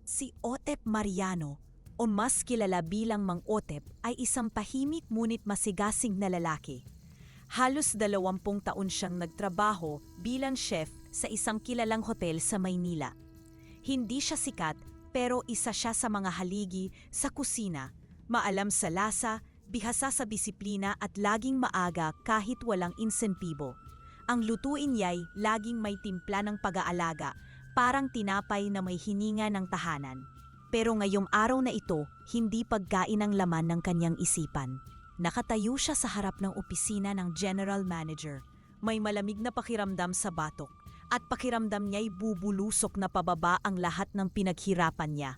Si Otep Mariano, o mas kilala bilang Mang Otep, ay isang tahimik ngunit masigasig na lalaki. Halos 20 taon siyang nagtrabaho bilang chef sa isang kilalang hotel sa Maynila. Hindi siya sikat pero isa siya sa mga haligi sa kusina, maalam sa lasa, bihasa sa disiplina at laging maaga kahit walang insentibo. Ang lutuin niya'y laging may timpla ng pag-aalaga, parang tinapay na may hininga ng tahanan. Pero ngayong araw na ito, hindi pagkain ang laman ng kanyang isipan. Nakatayo siya sa harap ng opisina ng general manager. May malamig na pakiramdam sa batok at pakiramdam niya'y bubulusok na pababa ang lahat ng pinaghirapan niya.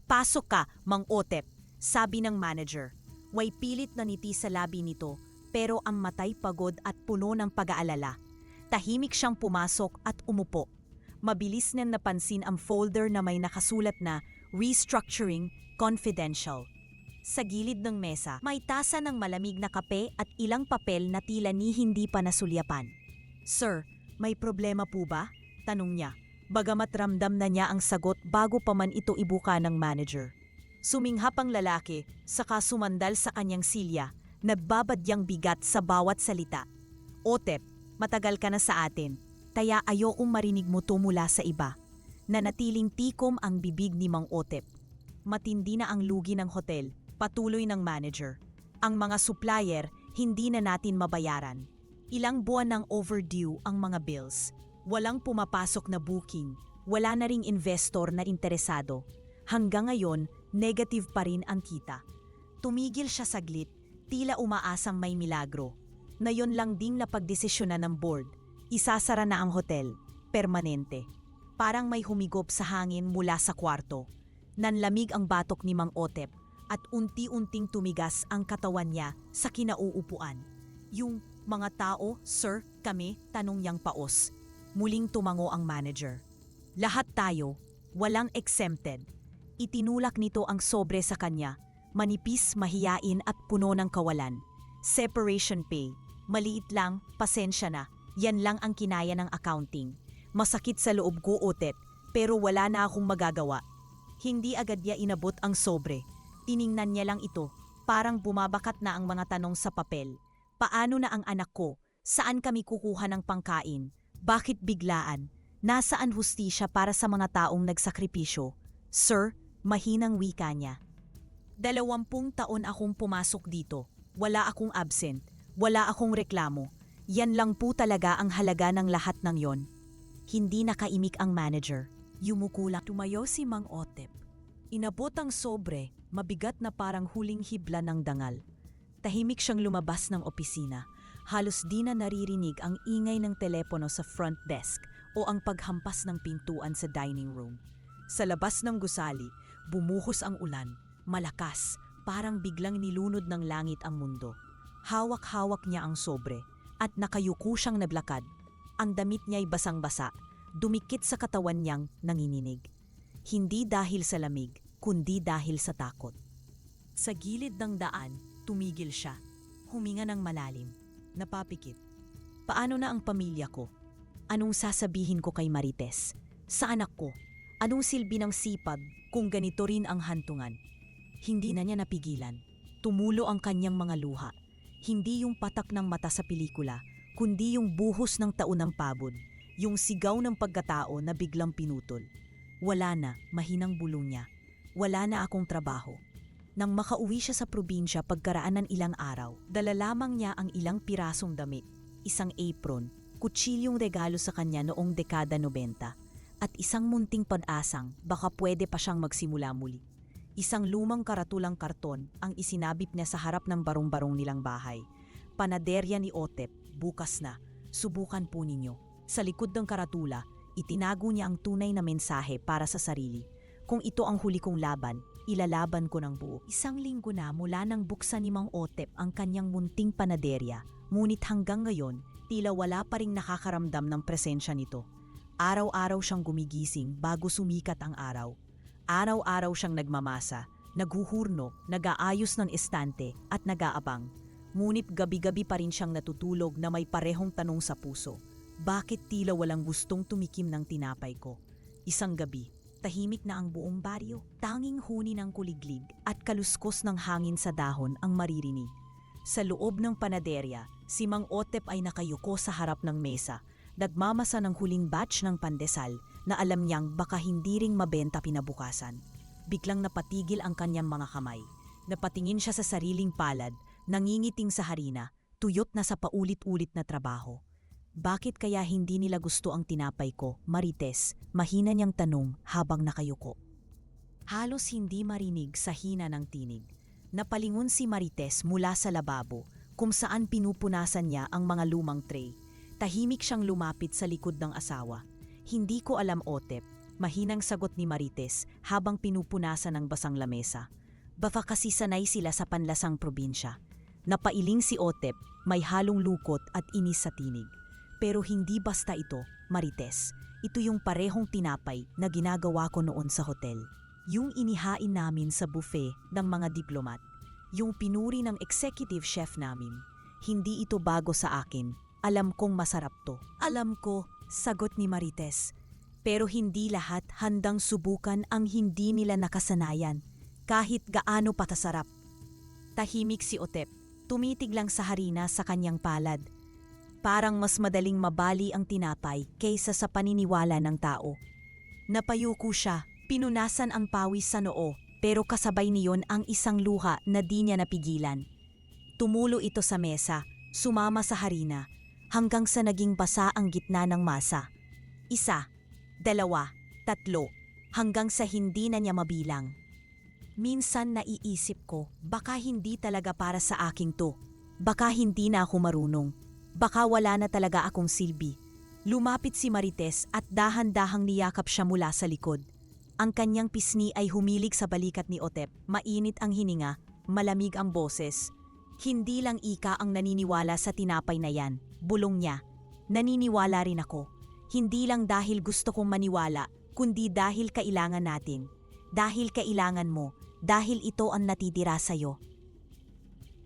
"Pasok ka, Mang Otep," sabi ng manager. May pilit na ngiti sa labi nito, pero ang matay pagod at puno ng pag-aalala. Tahimik siyang pumasok at umupo. Mabilis niyang napansin ang folder na may nakasulat na Restructuring Confidential. Sa gilid ng mesa, may tasa ng malamig na kape at ilang papel na tila ni hindi pa nasulyapan. "Sir, may problema po ba?" tanong niya. Bagamat ramdam na niya ang sagot bago pa man ito ibuka ng manager. Suminghap ang lalaki, saka sumandal sa kanyang silya, nagbabadyang bigat sa bawat salita. "Otep, matagal ka na sa atin, kaya ayokong marinig mo to mula sa iba." Nanatiling tikom ang bibig ni Mang Otep. "Matindi na ang lugi ng hotel," patuloy ng manager. "Ang mga supplier, hindi na natin mabayaran. Ilang buwan ng overdue ang mga bills. Walang pumapasok na booking, wala na ring investor na interesado. Hanggang ngayon, negative pa rin ang kita." Tumigil siya saglit, tila umaasang may milagro. Nayon lang ding napagdesisyonan ng board, isasara na ang hotel, permanente. Parang may humigop sa hangin mula sa kwarto. Nanlamig ang batok ni Mang Otep at unti-unting tumigas ang katawan niya sa kinauupuan. "Yung mga tao, sir, kami," tanong niyang paos. Muling tumango ang manager. "Lahat tayo, walang exempted." Itinulak nito ang sobre sa kanya, manipis, mahiyain at puno ng kawalan. "Separation pay. Maliit lang, pasensya na. Yan lang ang kinaya ng accounting. Masakit sa loob ko, Otep, pero wala na akong magagawa." Hindi agad niya inabot ang sobre. Tiningnan niya lang ito, parang bumabakat na ang mga tanong sa papel. "Paano na ang anak ko? Saan kami kukuha ng pangkain? Bakit biglaan? Nasaan hustisya para sa mga taong nagsakripisyo?" "Sir," mahinang wika niya. 20 taon akong pumasok dito. Wala akong absent. Wala akong reklamo. Yan lang po talaga ang halaga ng lahat ng yon." Hindi nakaimik ang manager. Yumukulak. Tumayo si Mang Otep. Inabot ang sobre, mabigat na parang huling hibla ng dangal. Tahimik siyang lumabas ng opisina. Halos di na naririnig ang ingay ng telepono sa front desk o ang paghampas ng pintuan sa dining room. Sa labas ng gusali, bumuhos ang ulan, malakas, parang biglang nilunod ng langit ang mundo. Hawak-hawak niya ang sobre at nakayuko siyang naglakad. Ang damit niya'y basang-basa, dumikit sa katawan niyang nanginginig. Hindi dahil sa lamig, kundi dahil sa takot. Sa gilid ng daan, tumigil siya. Huminga ng malalim. Napapikit. Paano na ang pamilya ko? Anong sasabihin ko kay Marites? Sa anak ko? Anong silbi ng sipag kung ganito rin ang hantungan? Hindi na niya napigilan. Tumulo ang kanyang mga luha. Hindi yung patak ng mata sa pelikula, kundi yung buhos ng taon ng pabod, yung sigaw ng pagkatao na biglang pinutol. "Wala na," mahinang bulong niya. "Wala na akong trabaho." Nang makauwi siya sa probinsya pagkaraan ng ilang araw, dala lamang niya ang ilang pirasong damit, isang apron, kutsilyong regalo sa kanya noong dekada 90, at isang munting pag-asang baka pwede pa siyang magsimula muli. Isang lumang karatulang karton ang isinabit niya sa harap ng barong-barong nilang bahay. "Panaderya ni Otep, bukas na. Subukan po ninyo." Sa likod ng karatula, itinago niya ang tunay na mensahe para sa sarili. "Kung ito ang huli kong laban, ilalaban ko ng buo." Isang linggo na mula nang buksan ni Mang Otep ang kanyang munting panaderya, ngunit hanggang ngayon, tila wala pa ring nakakaramdam ng presensya nito. Araw-araw siyang gumigising bago sumikat ang araw. Araw-araw siyang nagmamasa, naghuhurno, nag-aayos ng estante at nag-aabang. Ngunit gabi-gabi pa rin siyang natutulog na may parehong tanong sa puso. Bakit tila walang gustong tumikim ng tinapay ko? Isang gabi, Tahimik na ang buong baryo. Tanging huni ng kuliglig at kaluskos ng hangin sa dahon ang maririnig. Sa loob ng panaderya, si Mang Otep ay nakayuko sa harap ng mesa, nagmamasa ng huling batch ng pandesal na alam niyang baka hindi ring mabenta pinabukasan. Biglang napatigil ang kanyang mga kamay. Napatingin siya sa sariling palad, nangingiting sa harina, tuyot na sa paulit-ulit na trabaho. Bakit kaya hindi nila gusto ang tinapay ko, Marites? Mahina niyang tanong habang nakayuko. Halos hindi marinig sa hina ng tinig. Napalingon si Marites mula sa lababo kung saan pinupunasan niya ang mga lumang tray. Tahimik siyang lumapit sa likod ng asawa. Hindi ko alam, Otep, mahinang sagot ni Marites habang pinupunasan ng basang lamesa. Baka kasi sanay sila sa panlasang probinsya. Napailing si Otep, may halong lukot at inis sa tinig. Pero hindi basta ito, Marites. Ito yung parehong tinapay na ginagawa ko noon sa hotel. Yung inihain namin sa buffet ng mga diplomat. Yung pinuri ng executive chef namin. Hindi ito bago sa akin. Alam kong masarap to. Alam ko, sagot ni Marites. Pero hindi lahat handang subukan ang hindi nila nakasanayan. Kahit gaano patasarap. Tahimik si Otep. Tumitig lang sa harina sa kanyang palad. Parang mas madaling mabali ang tinapay kaysa sa paniniwala ng tao. Napayuko siya, pinunasan ang pawis sa noo, pero kasabay niyon ang isang luha na di niya napigilan. Tumulo ito sa mesa, sumama sa harina, hanggang sa naging basa ang gitna ng masa. 1, 2, 3, hanggang sa hindi na niya mabilang. Minsan naiisip ko, baka hindi talaga para sa aking to. Baka hindi na ako marunong. Baka wala na talaga akong silbi. Lumapit si Marites at dahan-dahang niyakap siya mula sa likod. Ang kanyang pisngi ay humilig sa balikat ni Otep. Mainit ang hininga, malamig ang boses. Hindi lang ika ang naniniwala sa tinapay na yan, bulong niya. Naniniwala rin ako. Hindi lang dahil gusto kong maniwala, kundi dahil kailangan natin. Dahil kailangan mo, dahil ito ang natitira sa'yo.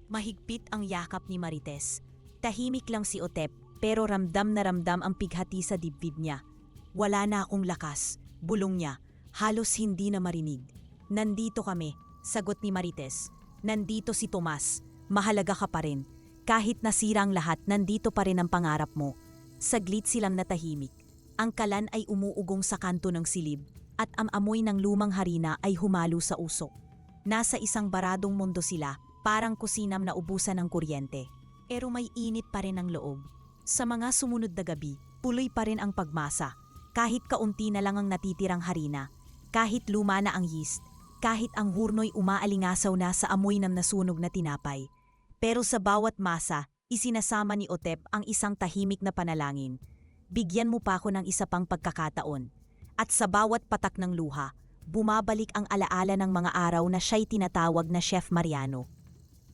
Mahigpit ang yakap ni Marites. Tahimik lang si Otep, pero ramdam na ramdam ang pighati sa dibdib niya. Wala na akong lakas, bulong niya, halos hindi na marinig. Nandito kami, sagot ni Marites. Nandito si Tomas, mahalaga ka pa rin. Kahit nasira ang lahat, nandito pa rin ang pangarap mo. Saglit silang natahimik. Ang kalan ay umuugong sa kanto ng silib, at ang amoy ng lumang harina ay humalo sa usok. Nasa isang baradong mundo sila, parang kusinam na ubusan ng kuryente. Pero may init pa rin ang loob. Sa mga sumunod na gabi, puloy pa rin ang pagmasa. Kahit kaunti na lang ang natitirang harina, kahit luma na ang yeast, kahit ang hurno'y umaalingasaw na sa amoy ng nasunog na tinapay. Pero sa bawat masa, isinasama ni Otep ang isang tahimik na panalangin. Bigyan mo pa ako ng isa pang pagkakataon. At sa bawat patak ng luha, bumabalik ang alaala ng mga araw na siya'y tinatawag na Chef Mariano.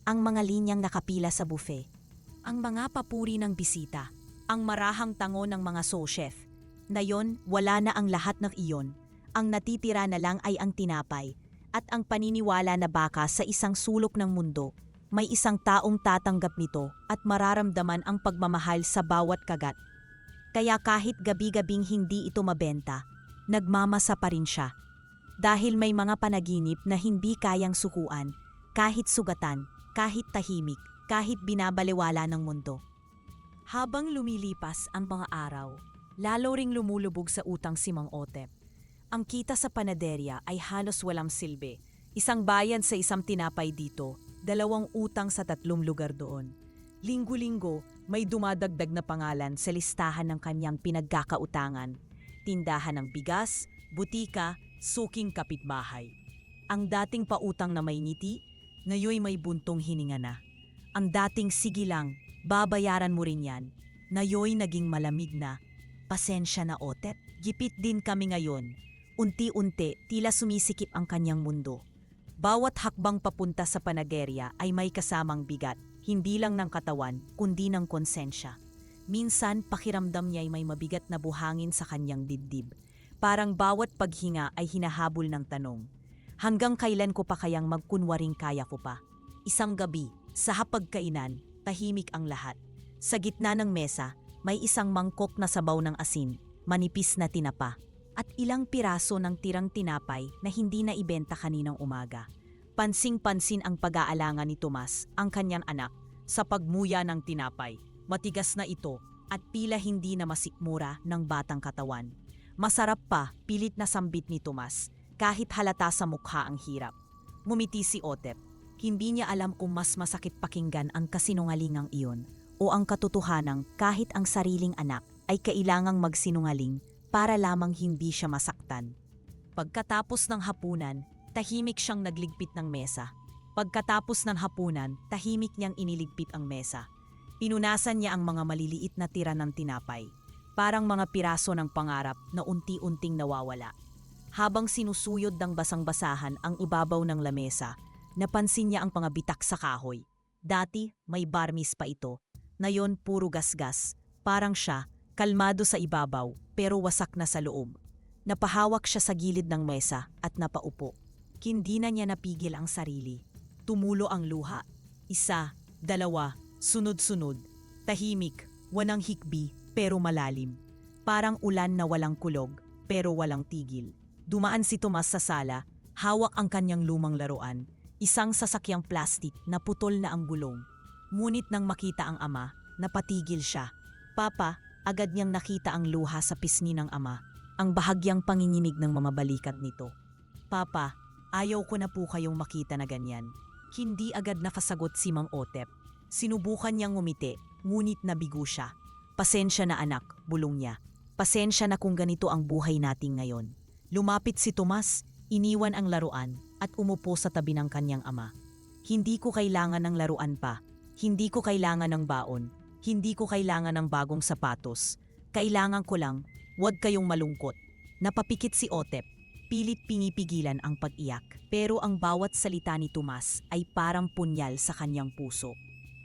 Ang mga linyang nakapila sa buffet. Ang mga papuri ng bisita, ang marahang tango ng mga sous-chef. Nayon, wala na ang lahat ng iyon. Ang natitira na lang ay ang tinapay at ang paniniwala na baka sa isang sulok ng mundo, may isang taong tatanggap nito at mararamdaman ang pagmamahal sa bawat kagat. Kaya kahit gabi-gabing hindi ito mabenta, nagmamasa pa rin siya. Dahil may mga panaginip na hindi kayang sukuan, kahit sugatan, kahit tahimik, kahit binabaliwala ng mundo. Habang lumilipas ang mga araw, lalo ring lumulubog sa utang si Mang Otep. Ang kita sa panaderya ay halos walang silbi. Isang bayan sa isang tinapay dito, 2 utang sa 3 lugar doon. Linggo-linggo, may dumadagdag na pangalan sa listahan ng kanyang pinagkakautangan. Tindahan ng bigas, butika, suking kapitbahay. Ang dating pautang na may ngiti, ngayoy may buntong hininga na. Ang dating sige lang, babayaran mo rin yan, ngayoy naging malamig na. Pasensya na, Otep, gipit din kami ngayon. Unti-unti, tila sumisikip ang kanyang mundo. Bawat hakbang papunta sa panagerya ay may kasamang bigat, hindi lang ng katawan, kundi ng konsensya. Minsan, pakiramdam niya ay may mabigat na buhangin sa kanyang dibdib. Parang bawat paghinga ay hinahabol ng tanong. Hanggang kailan ko pa kayang magkunwaring kaya ko pa? Isang gabi, sa hapagkainan, tahimik ang lahat. Sa gitna ng mesa, may isang mangkok na sabaw ng asin, manipis na tinapa. at ilang piraso ng tirang tinapay na hindi na ibenta kaninang umaga. Pansing-pansin ang pag-aalangan ni Tomas, ang kanyang anak, sa pagmuya ng tinapay. Matigas na ito at pila hindi na masikmura ng batang katawan. Masarap pa, pilit na sambit ni Tomas, kahit halata sa mukha ang hirap. Ngumiti si Otep. Hindi niya alam kung mas masakit pakinggan ang kasinungalingang iyon o ang katotohanang kahit ang sariling anak ay kailangang magsinungaling para lamang hindi siya masaktan. Pagkatapos ng hapunan, tahimik siyang nagligpit ng mesa. Pagkatapos ng hapunan, tahimik niyang iniligpit ang mesa. Pinunasan niya ang mga maliliit na tira ng tinapay, parang mga piraso ng pangarap na unti-unting nawawala. Habang sinusuyod ng basang-basahan ang ibabaw ng lamesa, napansin niya ang mga bitak sa kahoy. Dati, may barmis pa ito. Ngayon, puro gasgas. Parang siya, kalmado sa ibabaw, pero wasak na sa loob. Napahawak siya sa gilid ng mesa at napaupo. Hindi na niya napigil ang sarili. Tumulo ang luha. Isa, dalawa, sunod-sunod. Tahimik, walang hikbi, pero malalim. Parang ulan na walang kulog, pero walang tigil. Dumaan si Tomas sa sala, hawak ang kanyang lumang laruan. Isang sasakyang plastik na putol na ang gulong. Ngunit nang makita ang ama, napatigil siya. Papa, agad niyang nakita ang luha sa pisngi ng ama, ang bahagyang panginginig ng mamabalikat nito. Papa, ayaw ko na po kayong makita na ganyan. Hindi agad nakasagot si Mang Otep. Sinubukan niyang ngumiti, ngunit nabigo siya. Pasensya na anak, bulong niya. Pasensya na kung ganito ang buhay natin ngayon. Lumapit si Tomas, iniwan ang laruan at umupo sa tabi ng kanyang ama. Hindi ko kailangan ng laruan pa. Hindi ko kailangan ng baon. Hindi ko kailangan ng bagong sapatos. Kailangan ko lang, huwag kayong malungkot. Napapikit si Otep. Pilit pinipigilan ang pag-iyak. Pero ang bawat salita ni Tomas ay parang punyal sa kanyang puso.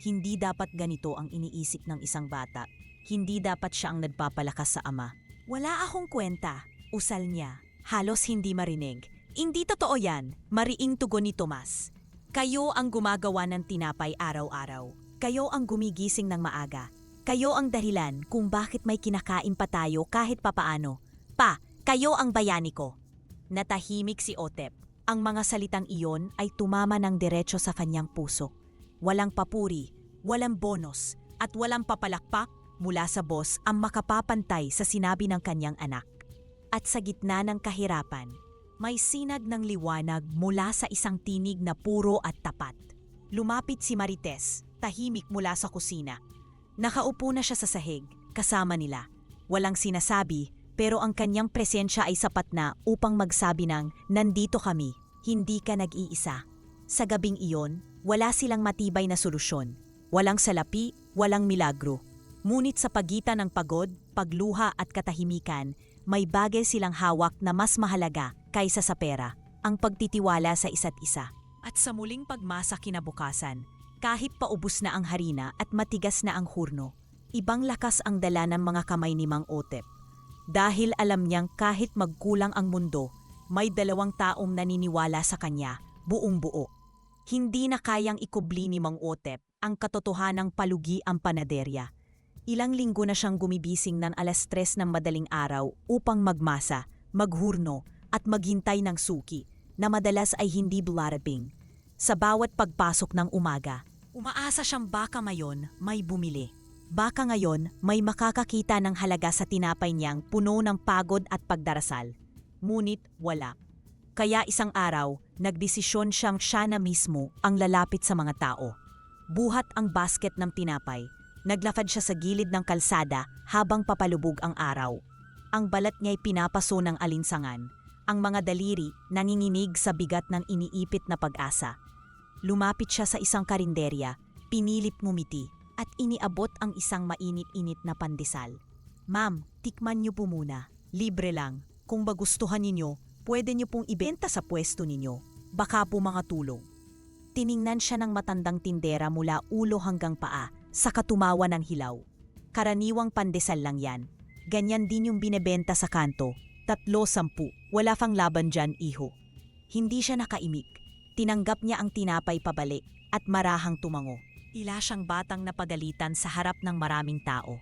Hindi dapat ganito ang iniisip ng isang bata. Hindi dapat siya ang nagpapalakas sa ama. Wala akong kwenta, usal niya. Halos hindi marinig. Hindi totoo yan, mariing tugon ni Tomas. Kayo ang gumagawa ng tinapay araw-araw. Kayo ang gumigising ng maaga. Kayo ang dahilan kung bakit may kinakain pa tayo kahit papaano. Pa, kayo ang bayani ko. Natahimik si Otep. Ang mga salitang iyon ay tumama ng diretso sa kanyang puso. Walang papuri, walang bonus, at walang papalakpak mula sa boss ang makapapantay sa sinabi ng kanyang anak. At sa gitna ng kahirapan, may sinag ng liwanag mula sa isang tinig na puro at tapat. Lumapit si Marites, tahimik mula sa kusina. Nakaupo na siya sa sahig, kasama nila. Walang sinasabi, pero ang kanyang presensya ay sapat na upang magsabi ng, nandito kami, hindi ka nag-iisa. Sa gabing iyon, wala silang matibay na solusyon. Walang salapi, walang milagro. Ngunit sa pagitan ng pagod, pagluha at katahimikan, may bagay silang hawak na mas mahalaga kaysa sa pera, ang pagtitiwala sa isa't isa. At sa muling pagmasa kinabukasan, kahit paubos na ang harina at matigas na ang hurno, ibang lakas ang dala ng mga kamay ni Mang Otep. Dahil alam niyang kahit magkulang ang mundo, may dalawang taong naniniwala sa kanya, buong buo. Hindi na kayang ikubli ni Mang Otep ang katotohanang palugi ang panaderya. Ilang linggo na siyang gumibising ng 3:00 ng madaling araw upang magmasa, maghurno at maghintay ng suki na madalas ay hindi dumaraping. Sa bawat pagpasok ng umaga, umaasa siyang baka ngayon may bumili. Baka ngayon may makakakita ng halaga sa tinapay niyang puno ng pagod at pagdarasal. Ngunit wala. Kaya isang araw, nagdesisyon siyang siya na mismo ang lalapit sa mga tao. Buhat ang basket ng tinapay. Naglakad siya sa gilid ng kalsada habang papalubog ang araw. Ang balat niya'y pinapaso ng alinsangan. Ang mga daliri nanginginig sa bigat ng iniipit na pag-asa. Lumapit siya sa isang karinderya, pinilit ngumiti, at iniabot ang isang mainit-init na pandesal. Ma'am, tikman niyo po muna. Libre lang. Kung magustuhan ninyo, pwede niyo pong ibenta sa pwesto ninyo. Baka po mga tulong. Tiningnan siya ng matandang tindera mula ulo hanggang paa, sa katumawa ng hilaw. Karaniwang pandesal lang yan. Ganyan din yung binebenta sa kanto. 3-10. Wala kang laban dyan, iho. Hindi siya nakaimik. Tinanggap niya ang tinapay pabalik at marahang tumango. Tila siyang batang napagalitan sa harap ng maraming tao.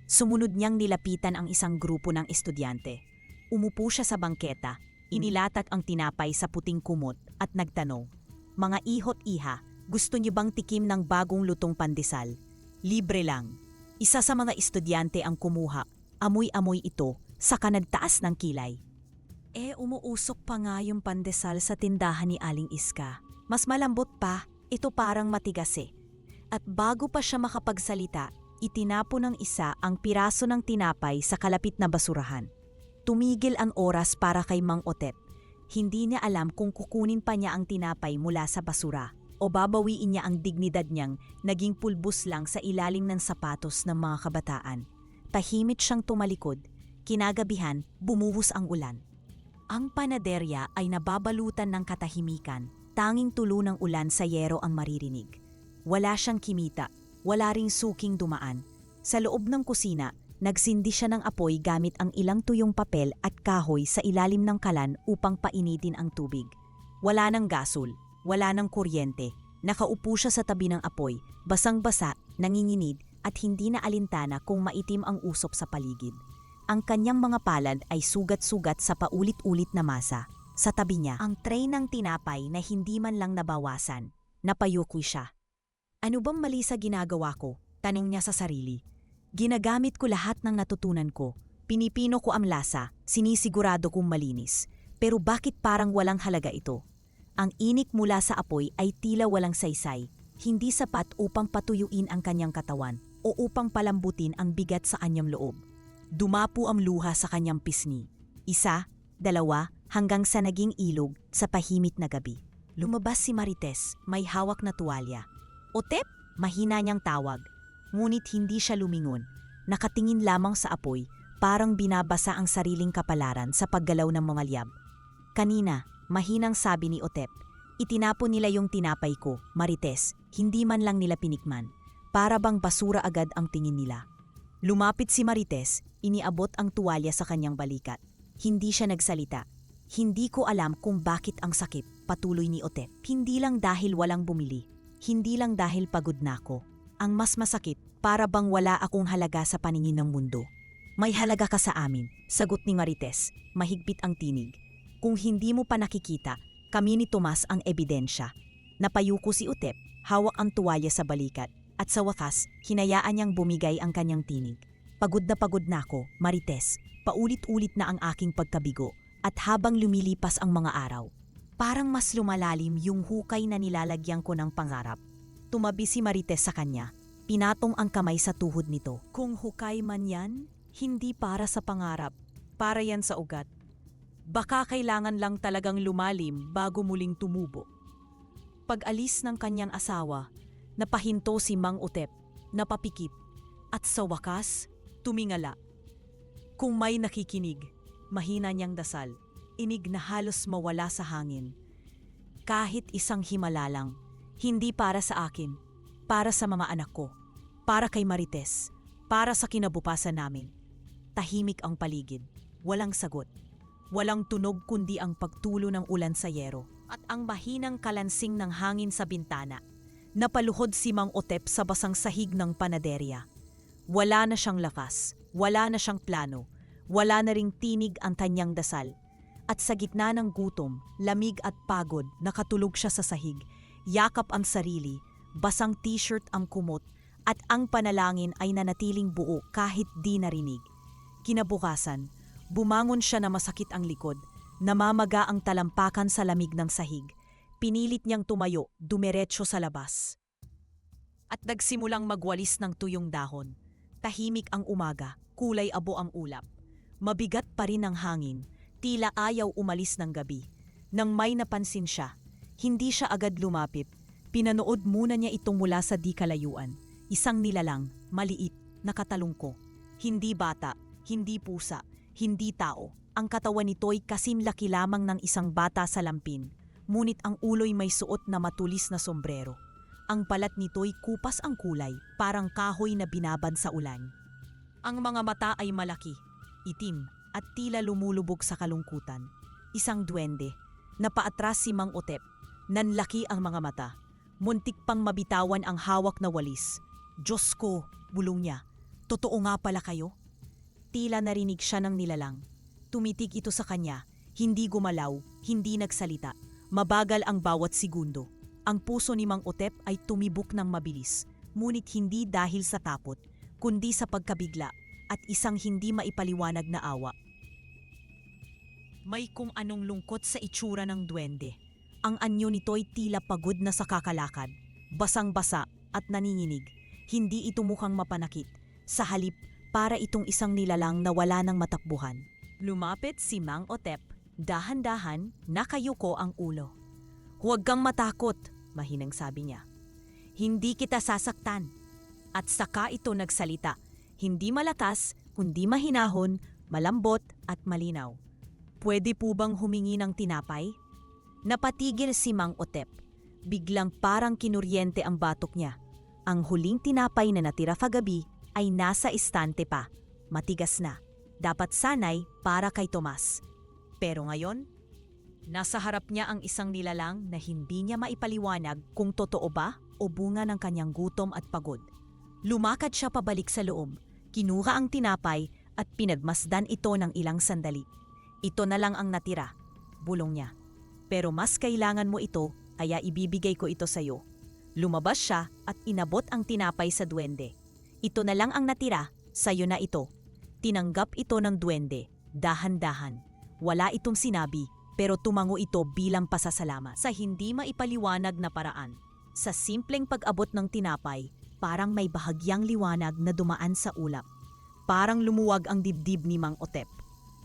Sumunod niyang nilapitan ang isang grupo ng estudyante. Umupo siya sa bangketa, inilatag ang tinapay sa puting kumot at nagtanong, "Mga ihot iha, gusto niyo bang tikim ng bagong lutong pandesal? Libre lang." Isa sa mga estudyante ang kumuha. Amoy-amoy ito, saka nagtaas ng kilay. Umuusok pa nga yung pandesal sa tindahan ni Aling Iska. Mas malambot pa, ito parang matigas eh. At bago pa siya makapagsalita, itinapo ng isa ang piraso ng tinapay sa kalapit na basurahan. Tumigil ang oras para kay Mang Otep. Hindi niya alam kung kukunin pa niya ang tinapay mula sa basura o babawiin niya ang dignidad niyang naging pulbos lang sa ilalim ng sapatos ng mga kabataan. Tahimik siyang tumalikod. Kinagabihan, bumuhos ang ulan. Ang panaderya ay nababalutan ng katahimikan. Tanging tulo ng ulan sa yero ang maririnig. Wala siyang kimita, wala ring suking dumaan. Sa loob ng kusina, nagsindi siya ng apoy gamit ang ilang tuyong papel at kahoy sa ilalim ng kalan upang painitin ang tubig. Wala ng gasol, wala ng kuryente. Nakaupo siya sa tabi ng apoy, basang-basa, nanginginig at hindi na alintana kung maitim ang usok sa paligid. Ang kanyang mga palad ay sugat-sugat sa paulit-ulit na masa. Sa tabi niya, ang tray ng tinapay na hindi man lang nabawasan. Napayukoy siya. "Ano bang mali sa ginagawa ko?" tanong niya sa sarili. "Ginagamit ko lahat ng natutunan ko. Pinipino ko ang lasa, sinisigurado kong malinis. Pero bakit parang walang halaga ito?" Ang inik mula sa apoy ay tila walang saysay. Hindi sapat upang patuyuin ang kanyang katawan o upang palambutin ang bigat sa kanyang loob. Dumapo ang luha sa kanyang pisngi. Isa, dalawa, hanggang sa naging ilog sa pahimit na gabi. Lumabas si Marites, may hawak na tuwalya. "Otep?" mahina niyang tawag. Ngunit hindi siya lumingon. Nakatingin lamang sa apoy, parang binabasa ang sariling kapalaran sa paggalaw ng mga liyab. "Kanina," mahinang sabi ni Otep, "itinapon nila yung tinapay ko, Marites, hindi man lang nila pinikman. Para bang basura agad ang tingin nila." Lumapit si Marites, iniabot ang tuwalya sa kanyang balikat. Hindi siya nagsalita. "Hindi ko alam kung bakit ang sakit," patuloy ni Otep. "Hindi lang dahil walang bumili. Hindi lang dahil pagod na ako. Ang mas masakit, para bang wala akong halaga sa paningin ng mundo." "May halaga ka sa amin," sagot ni Marites, mahigpit ang tinig. "Kung hindi mo pa nakikita, kami ni Tomas ang ebidensya." Napayuko si Otep, hawak ang tuwalya sa balikat, at sa wakas, hinayaan niyang bumigay ang kanyang tinig. Pagod na ako, Marites. Paulit-ulit na ang aking pagkabigo, at habang lumilipas ang mga araw, parang mas lumalalim yung hukay na nilalagyan ko ng pangarap. Tumabi si Marites sa kanya. Pinatong ang kamay sa tuhod nito. "Kung hukay man yan, hindi para sa pangarap. Para yan sa ugat. Baka kailangan lang talagang lumalim bago muling tumubo." Pag-alis ng kanyang asawa, napahinto si Mang Otep, napapikip, at sa wakas, tumingala. Kung may nakikinig, mahina niyang dasal, inig na halos mawala sa hangin. "Kahit isang himala lang, hindi para sa akin, para sa mga anak ko, para kay Marites, para sa kinabukasan namin." Tahimik ang paligid, walang sagot. Walang tunog kundi ang pagtulo ng ulan sa yero at ang mahinang kalansing ng hangin sa bintana. Napaluhod si Mang Otep sa basang sahig ng panaderya. Wala na siyang lakas, wala na siyang plano, wala na ring tinig ang kanyang dasal. At sa gitna ng gutom, lamig at pagod, nakatulog siya sa sahig, yakap ang sarili, basang t-shirt ang kumot, at ang panalangin ay nanatiling buo kahit di narinig. Kinabukasan, bumangon siya na masakit ang likod, namamaga ang talampakan sa lamig ng sahig. Pinilit niyang tumayo, dumiretso sa labas. At nagsimulang magwalis ng tuyong dahon. Tahimik ang umaga, kulay abo ang ulap. Mabigat pa rin ang hangin, tila ayaw umalis ng gabi. Nang may napansin siya, hindi siya agad lumapit. Pinanood muna niya ito mula sa di kalayuan. Isang nilalang, maliit, nakatalungko. Hindi bata, hindi pusa, hindi tao. Ang katawan nito'y kasing laki lamang ng isang bata sa lampin. Ngunit ang ulo'y may suot na matulis na sombrero. Ang balat nito'y kupas ang kulay, parang kahoy na binabad sa ulan. Ang mga mata ay malaki, itim, at tila lumulubog sa kalungkutan. Isang duwende. Napaatras si Mang Otep. Nanlaki ang mga mata. Muntik pang mabitawan ang hawak na walis. "Diyos ko," bulong niya. "Totoo nga pala kayo?" Tila narinig siya ng nilalang. tumitig ito sa kanya, hindi gumalaw, hindi nagsalita. Mabagal ang bawat segundo. Ang puso ni Mang Otep ay tumibok ng mabilis, ngunit hindi dahil sa takot, kundi sa pagkabigla at isang hindi maipaliwanag na awa. May kung anong lungkot sa itsura ng duwende. Ang anyo nito'y tila pagod na sa kakalakad, basang-basa at naninginig. Hindi ito mukhang mapanakit. Sa halip, para itong isang nilalang na wala ng matakbuhan. Lumapit si Mang Otep, dahan-dahan, nakayuko ang ulo. "Huwag kang matakot," mahinang sabi niya. "Hindi kita sasaktan." At saka ito nagsalita, hindi malakas, kundi mahinahon, malambot at malinaw. "Pwede po bang humingi ng tinapay?" Napatigil si Mang Otep. Biglang parang kinuryente ang batok niya. Ang huling tinapay na natira kagabi ay nasa istante pa. Matigas na. Dapat sanay para kay Tomas. Pero ngayon, nasa harap niya ang isang nilalang na hindi niya maipaliwanag kung totoo ba o bunga ng kanyang gutom at pagod. Lumakad siya pabalik sa loob, kinuha ang tinapay at pinagmasdan ito ng ilang sandali. "Ito na lang ang natira," bulong niya. "Pero mas kailangan mo ito, kaya ibibigay ko ito sa iyo." Lumabas siya at inabot ang tinapay sa duwende. "Ito na lang ang natira, sayo na ito." Tinanggap ito ng duwende, dahan-dahan. Wala itong sinabi, pero tumango ito bilang pasasalamat. Sa hindi maipaliwanag na paraan, sa simpleng pag-abot ng tinapay, parang may bahagyang liwanag na dumaan sa ulap. Parang lumuwag ang dibdib ni Mang Otep.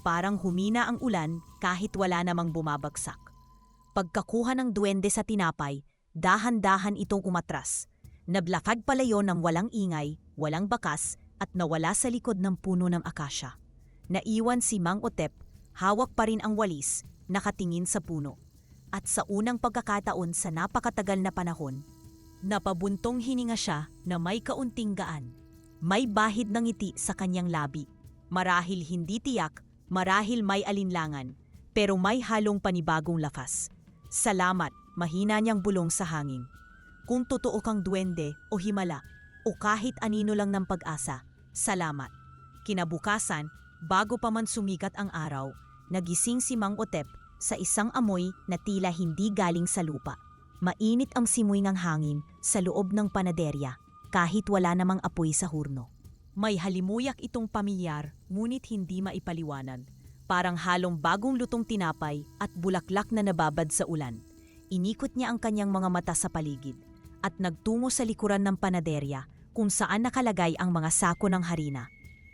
Parang humina ang ulan kahit wala namang bumabagsak. Pagkakuha ng duwende sa tinapay, dahan-dahan itong umatras. Naglakad palayo ng walang ingay, walang bakas, at nawala sa likod ng puno ng akasya. Naiwan si Mang Otep, hawak pa rin ang walis, nakatingin sa puno. At sa unang pagkakataon sa napakatagal na panahon, napabuntong hininga siya na may kaunting gaan. May bahid ng ngiti sa kanyang labi. Marahil hindi tiyak, marahil may alinlangan, pero may halong panibagong lakas. "Salamat," mahina niyang bulong sa hangin. "Kung totoo kang duwende o himala, o kahit anino lang ng pag-asa, salamat." Kinabukasan, bago pa man sumikat ang araw, nagising si Mang Otep sa isang amoy na tila hindi galing sa lupa. Mainit ang simoy ng hangin sa loob ng panaderya, kahit wala namang apoy sa hurno. May halimuyak itong pamilyar, ngunit hindi maipaliwanag. Parang halong bagong lutong tinapay at bulaklak na nababad sa ulan. Inikot niya ang kanyang mga mata sa paligid at nagtungo sa likuran ng panaderya kung saan nakalagay ang mga sako ng harina.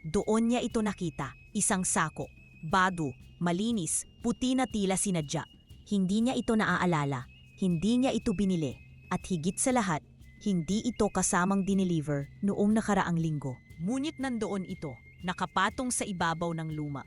Doon niya ito nakita, isang sako, bago, malinis, puti na tila sinadya. Hindi niya ito naaalala, hindi niya ito binili, at higit sa lahat, hindi ito kasamang dineliver noong nakaraang linggo. Ngunit nandoon ito, nakapatong sa ibabaw ng luma.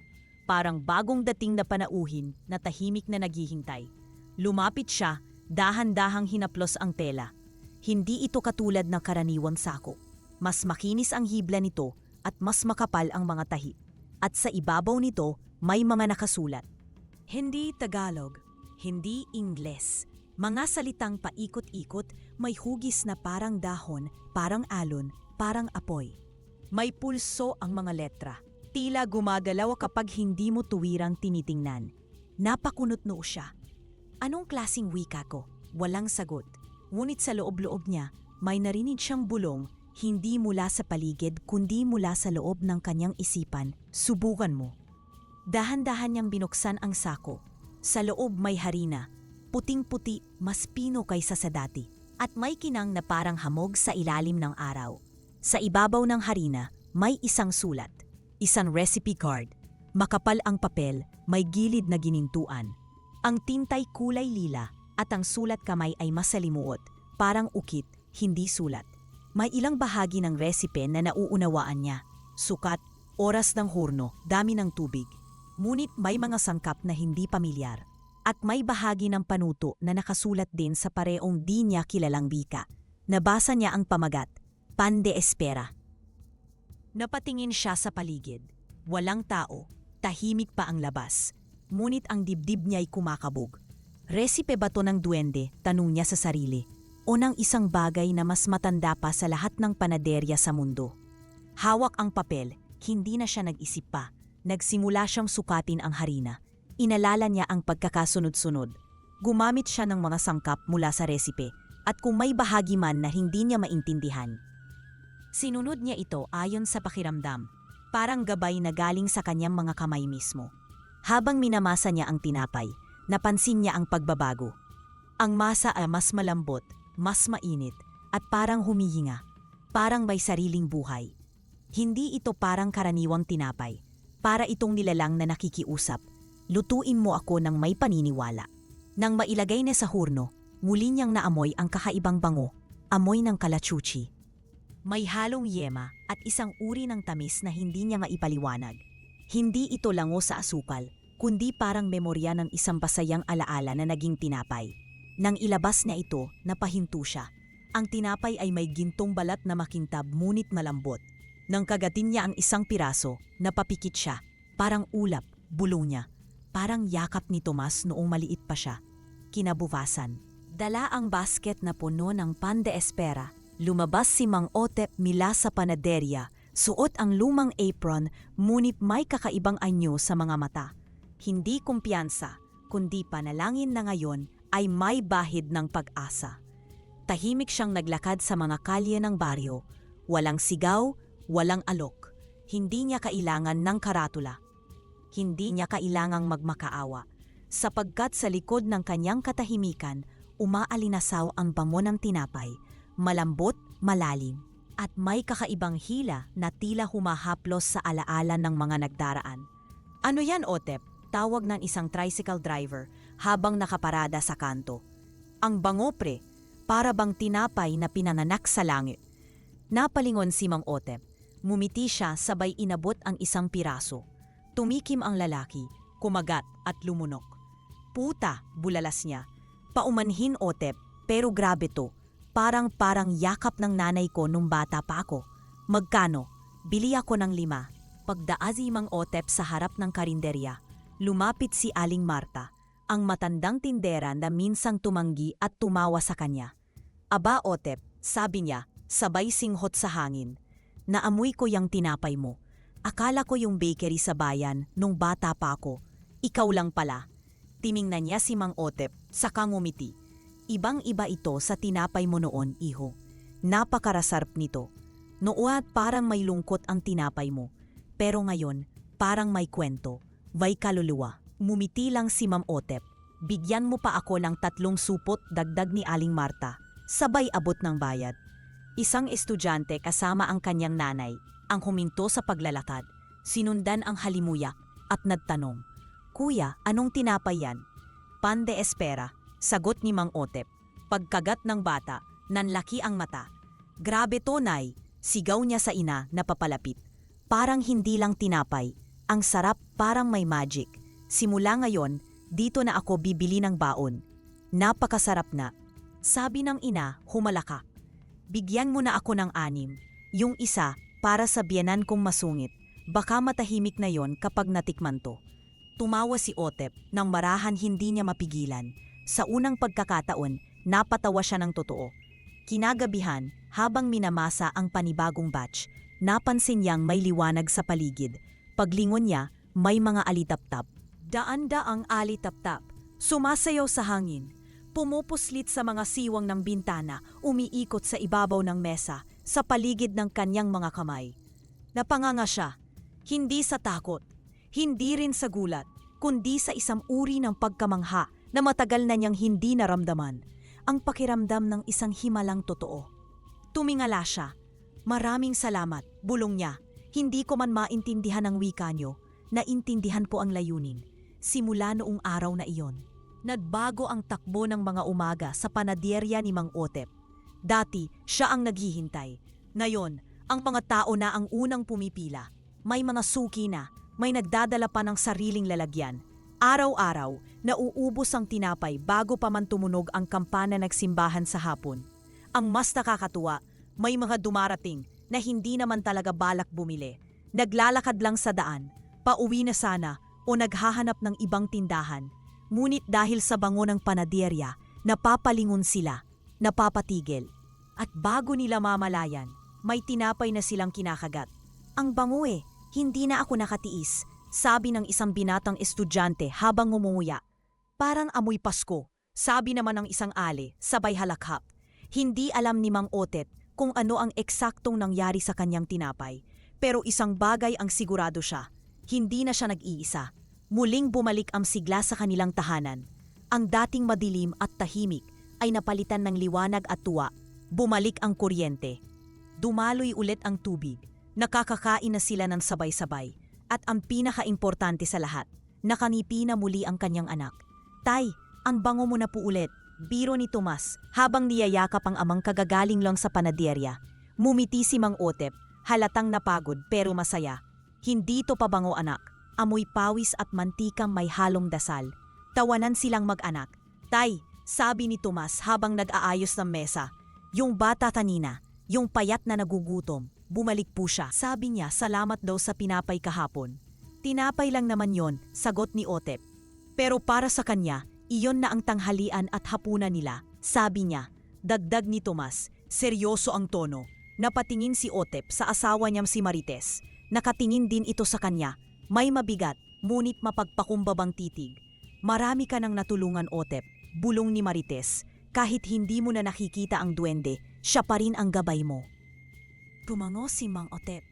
Parang bagong dating na panauhin na tahimik na naghihintay. Lumapit siya, dahan-dahang hinaplos ang tela. Hindi ito katulad ng karaniwang sako. Mas makinis ang hibla nito at mas makapal ang mga tahi. At sa ibabaw nito, may mga nakasulat. Hindi Tagalog, hindi Ingles. Mga salitang paikot-ikot, may hugis na parang dahon, parang alon, parang apoy. May pulso ang mga letra. Tila gumagalaw kapag hindi mo tuwirang tinitingnan. Napakunot-noo siya. Anong klaseng wika ko? Walang sagot. Ngunit sa loob-loob niya, may narinig siyang bulong, hindi mula sa paligid kundi mula sa loob ng kanyang isipan. "Subukan mo." Dahan-dahan niyang binuksan ang sako. Sa loob may harina, puting-puti, mas pino kaysa sa dati. At may kinang na parang hamog sa ilalim ng araw. Sa ibabaw ng harina, may isang sulat. Isang recipe card. Makapal ang papel, may gilid na ginintuan. Ang tintay kulay lila at ang sulat kamay ay masalimuot, parang ukit, hindi sulat. May ilang bahagi ng recipe na nauunawaan niya. Sukat, oras ng hurno, dami ng tubig. Ngunit may mga sangkap na hindi pamilyar. At may bahagi ng panuto na nakasulat din sa pareong di niya kilalang bika. Nabasa niya ang pamagat, Pan de Espera. Napatingin siya sa paligid. Walang tao, tahimik pa ang labas. Ngunit ang dibdib niya ay kumakabog. Resipe ba to ng duwende? Tanong niya sa sarili. O ng isang bagay na mas matanda pa sa lahat ng panaderya sa mundo? Hawak ang papel, hindi na siya nag-isip pa. Nagsimula siyang sukatin ang harina. Inalala niya ang pagkakasunod-sunod. Gumamit siya ng mga sangkap mula sa resipe at kung may bahagi man na hindi niya maintindihan. Sinunod niya ito ayon sa pakiramdam, parang gabay na galing sa kanyang mga kamay mismo. Habang minamasa niya ang tinapay, napansin niya ang pagbabago. Ang masa ay mas malambot, mas mainit, at parang humihinga. Parang may sariling buhay. Hindi ito parang karaniwang tinapay. Para itong nilalang na nakikiusap. Lutuin mo ako ng may paniniwala. Nang mailagay na sa hurno, muli niyang naamoy ang kakaibang bango, amoy ng kalachuchi. May halong yema at isang uri ng tamis na hindi niya maipaliwanag. Hindi ito lango sa asukal, kundi parang memorya ng isang pasayang alaala na naging tinapay. Nang ilabas na ito, napahinto siya. Ang tinapay ay may gintong balat na makintab ngunit malambot. Nang kagatin niya ang isang piraso, napapikit siya. Parang ulap, bulong niya. Parang yakap ni Tomas noong maliit pa siya. Kinabukasan, dala ang basket na puno ng pan de espera. Lumabas si Mang Otep mula sa panaderya. Suot ang lumang apron, ngunit may kakaibang anyo sa mga mata. Hindi kumpiyansa, kundi panalangin na ngayon ay may bahid ng pag-asa. Tahimik siyang naglakad sa mga kalye ng baryo. Walang sigaw, walang alok. Hindi niya kailangan ng karatula. Hindi niya kailangang magmakaawa. Sapagkat sa likod ng kanyang katahimikan, umaalinasaw ang bango ng tinapay, malambot, malalim, at may kakaibang hila na tila humahaplos sa alaala ng mga nagdaraan. Ano yan, Otep? Tawag ng isang tricycle driver habang nakaparada sa kanto. Ang bango, pre, para bang tinapay na pinanganak sa langit. Napalingon si Mang Otep. Mumiti siya sabay inabot ang isang piraso. Tumikim ang lalaki, kumagat at lumunok. Puta, bulalas niya. Paumanhin, Otep, pero grabe to. Parang yakap ng nanay ko nung bata pa ako. Magkano? Bili ako ng 5. Pagdaazi Mang Otep sa harap ng karinderya, lumapit si Aling Marta, ang matandang tindera na minsang tumanggi at tumawa sa kanya. Aba, Otep, sabi niya, sabay singhot sa hangin. Naamoy ko yung tinapay mo. Akala ko yung bakery sa bayan nung bata pa ako. Ikaw lang pala. Tiningnan niya si Mang Otep, saka ngumiti. Ibang-iba ito sa tinapay mo noon, iho. Napakarasarap nito. Noon parang may lungkot ang tinapay mo. Pero ngayon, parang may kwento. May kaluluwa. Mumiti lang si Mang Otep. Bigyan mo pa ako ng 3 supot dagdag ni Aling Marta. Sabay abot ng bayad. Isang estudyante kasama ang kanyang nanay, ang huminto sa paglalakad, sinundan ang halimuyak at nagtanong, Kuya, anong tinapay yan? Pan de espera, sagot ni Mang Otep. Pagkagat ng bata, nanlaki ang mata. Grabe to, Nay, sigaw niya sa ina na papalapit. Parang hindi lang tinapay, ang sarap parang may magic. Simula ngayon, dito na ako bibili ng baon. Napakasarap na. Sabi ng ina, humalakak. Bigyan mo na ako ng 6. Yung isa, para sa biyenan kong masungit. Baka matahimik na yon kapag natikman to. Tumawa si Otep nang marahan hindi niya mapigilan. Sa unang pagkakataon, napatawa siya ng totoo. Kinagabihan, habang minamasa ang panibagong batch, napansin niyang may liwanag sa paligid. Paglingon niya, may mga alitaptap. Daan-daang alitaptap, sumasayaw sa hangin. Pumupuslit sa mga siwang ng bintana, umiikot sa ibabaw ng mesa, sa paligid ng kanyang mga kamay. Napanganga siya, hindi sa takot, hindi rin sa gulat, kundi sa isang uri ng pagkamangha na matagal na niyang hindi naramdaman, ang pakiramdam ng isang himalang totoo. Tumingala siya. Maraming salamat, bulong niya. Hindi ko man maintindihan ang wika niyo, naintindihan po ang layunin. Simula noong araw na iyon. Nagbago ang takbo ng mga umaga sa panaderya ni Mang Otep. Dati, siya ang naghihintay. Ngayon, ang mga tao na ang unang pumipila. May mga suki na, may nagdadala pa ng sariling lalagyan. Araw-araw, nauubos ang tinapay bago pa man tumunog ang kampana ng simbahan sa hapon. Ang mas nakakatuwa, may mga dumarating na hindi naman talaga balak bumili. Naglalakad lang sa daan, pauwi na sana o naghahanap ng ibang tindahan. Ngunit dahil sa bango ng panaderya, napapalingon sila, napapatigil. At bago nila mamalayan, may tinapay na silang kinakagat. Ang bango hindi na ako nakatiis. sabi ng isang binatang estudyante habang ngumunguya. Parang amoy Pasko, sabi naman ng isang ali, sabay halakhak. Hindi alam ni Mang Otet kung ano ang eksaktong nangyari sa kanyang tinapay. Pero isang bagay ang sigurado siya, hindi na siya nag-iisa. Muling bumalik ang sigla sa kanilang tahanan. Ang dating madilim at tahimik ay napalitan ng liwanag at tuwa. Bumalik ang kuryente. Dumaloy ulit ang tubig. Nakakakain na sila ng sabay-sabay. At ang pinaka-importante sa lahat, nakanipi na muli ang kanyang anak. Tay, ang bango mo na po ulit. Biro ni Tomas habang niyayakap ang amang kagagaling lang sa panaderya. Mumiti si Mang Otep, halatang napagod pero masaya. Hindi to pabango anak. Amoy pawis at mantikang may halong dasal. Tawanan silang mag-anak. Tay, sabi ni Tomas habang nag-aayos ng mesa. Yung bata kanina, yung payat na nagugutom, bumalik po siya. Sabi niya salamat daw sa pinapay kahapon. Tinapay lang naman yon, sagot ni Otep. Pero para sa kanya, iyon na ang tanghalian at hapunan nila. Sabi niya, dagdag ni Tomas, seryoso ang tono. Napatingin si Otep sa asawa niyang si Marites. Nakatingin din ito sa kanya. May mabigat, ngunit mapagpakumbabang titig. Marami ka nang natulungan, Otep, bulong ni Marites. Kahit hindi mo na nakikita ang duwende, siya pa rin ang gabay mo. Tumango si Mang Otep.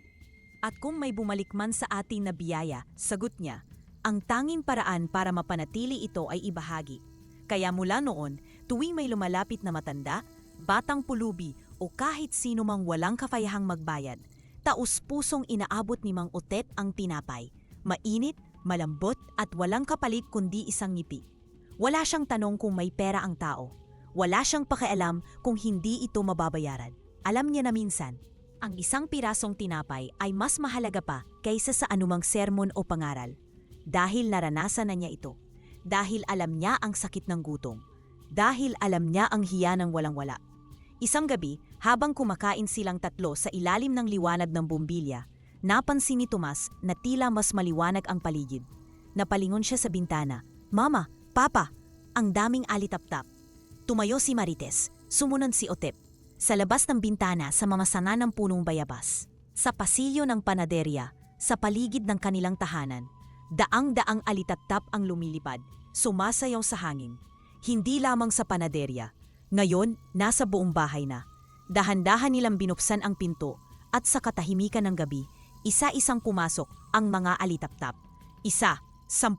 At kung may bumalik man sa atin na biyaya, sagot niya, ang tanging paraan para mapanatili ito ay ibahagi. Kaya mula noon, tuwing may lumalapit na matanda, batang pulubi o kahit sino mang walang kakayahang magbayad, taus-pusong inaabot ni Mang Otet ang tinapay. Mainit, malambot at walang kapalit kundi isang ngiti. Wala siyang tanong kung may pera ang tao. Wala siyang pakialam kung hindi ito mababayaran. Alam niya na minsan, ang isang pirasong tinapay ay mas mahalaga pa kaysa sa anumang sermon o pangaral. Dahil naranasan na niya ito. Dahil alam niya ang sakit ng gutom. Dahil alam niya ang hiya ng walang-wala. Isang gabi, habang kumakain silang tatlo sa ilalim ng liwanag ng bumbilya, napansin ni Tomas na tila mas maliwanag ang paligid. Napalingon siya sa bintana. Mama, Papa, ang daming alitap-tap. Tumayo si Marites, sumunod si Otep. Sa labas ng bintana sa mamasana ng punong bayabas. Sa pasilyo ng panaderya, sa paligid ng kanilang tahanan, daang-daang alitap-tap ang lumilipad, sumasayaw sa hangin. Hindi lamang sa panaderya. Ngayon, nasa buong bahay na. Dahan-dahan nilang binuksan ang pinto at sa katahimikan ng gabi, isa-isang pumasok ang mga alitap-tap. 1, 10,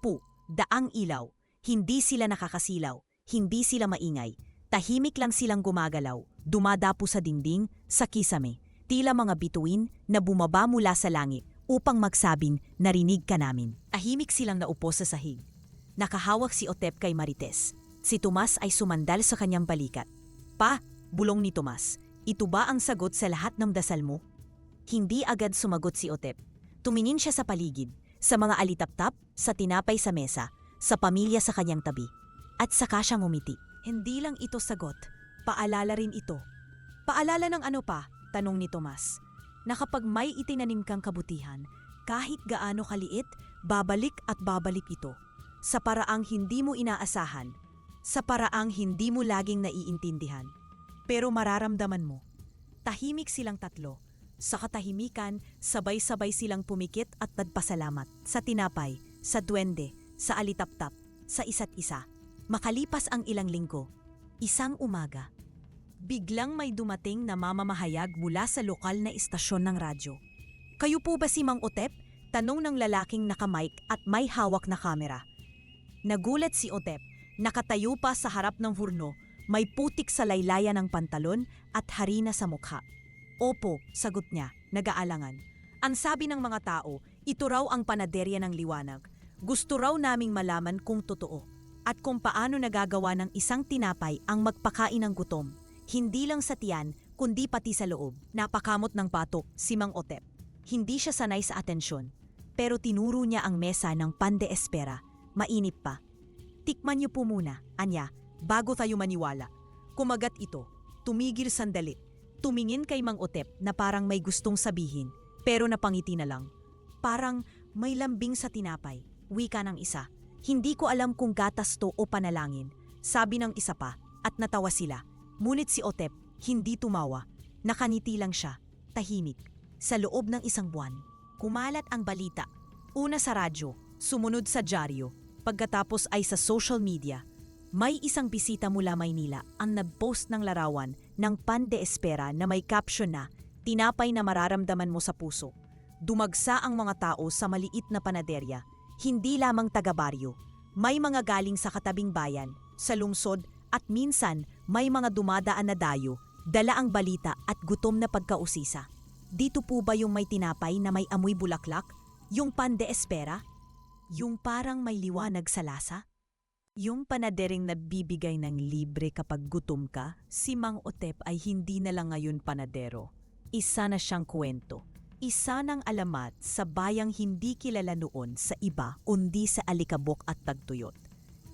100 ilaw. Hindi sila nakakasilaw, hindi sila maingay. Tahimik lang silang gumagalaw, dumadapo sa dingding, sa kisame. Tila mga bituin na bumaba mula sa langit upang magsabing narinig ka namin. Tahimik silang naupo sa sahig. Nakahawak si Otep kay Marites. Si Tomas ay sumandal sa kanyang balikat. Pa, bulong ni Tomas, ito ba ang sagot sa lahat ng dasal mo? Hindi agad sumagot si Otep. Tumingin siya sa paligid, sa mga alitap-tap, sa tinapay sa mesa, sa pamilya sa kanyang tabi. At saka siya ngumiti. Hindi lang ito sagot, paalala rin ito. Paalala ng ano pa? Tanong ni Tomas. Na kapag may itinanim kang kabutihan, kahit gaano kaliit, babalik at babalik ito. Sa paraang hindi mo inaasahan, sa paraang hindi mo laging naiintindihan. Pero mararamdaman mo. Tahimik silang tatlo. Sa katahimikan, sabay-sabay silang pumikit at nagpasalamat. Sa tinapay, sa duwende, sa alitap-tap, sa isa't isa. Makalipas ang ilang linggo, isang umaga, biglang may dumating na mamamahayag mula sa lokal na istasyon ng radyo. Kayo po ba si Mang Otep? Tanong ng lalaking nakamike at may hawak na kamera. Nagulat si Otep, nakatayo pa sa harap ng hurno, may putik sa laylayan ng pantalon at harina sa mukha. Opo, sagot niya, nag-aalangan. Ang sabi ng mga tao, ito raw ang panaderya ng liwanag. Gusto raw naming malaman kung totoo. At kung paano nagagawa ng isang tinapay ang magpakain ng gutom. Hindi lang sa tiyan, kundi pati sa loob. Napakamot ng patok si Mang Otep. Hindi siya sanay sa atensyon. Pero tinuro niya ang mesa ng pan de espera. Mainit pa. Tikman niyo po muna, anya, bago tayo maniwala. Kumagat ito. Tumigil sandali. Tumingin kay Mang Otep na parang may gustong sabihin. Pero napangiti na lang. Parang may lambing sa tinapay. Wika ng isa. Hindi ko alam kung gatas to o panalangin. Sabi ng isa pa at natawa sila. Ngunit si Otep hindi tumawa. Nakaniti lang siya. Tahimik. Sa loob ng isang buwan, kumalat ang balita. Una sa radyo, sumunod sa dyaryo, pagkatapos ay sa social media. May isang bisita mula Maynila ang nag-post ng larawan ng pan de espera na may caption na tinapay na mararamdaman mo sa puso. Dumagsa ang mga tao sa maliit na panaderya, hindi lamang taga-baryo. May mga galing sa katabing bayan, sa lungsod at minsan may mga dumadaan na dayo, dala ang balita at gutom na pagkausisa. Dito po ba yung may tinapay na may amoy bulaklak? Yung pan de espera? Yung parang may liwanag sa lasa? Yung panadering nagbibigay ng libre kapag gutom ka, si Mang Otep ay hindi na lang ngayon panadero. Isa na siyang kwento. Isa ng alamat sa bayang hindi kilala noon sa iba kundi sa alikabok at tagtuyot.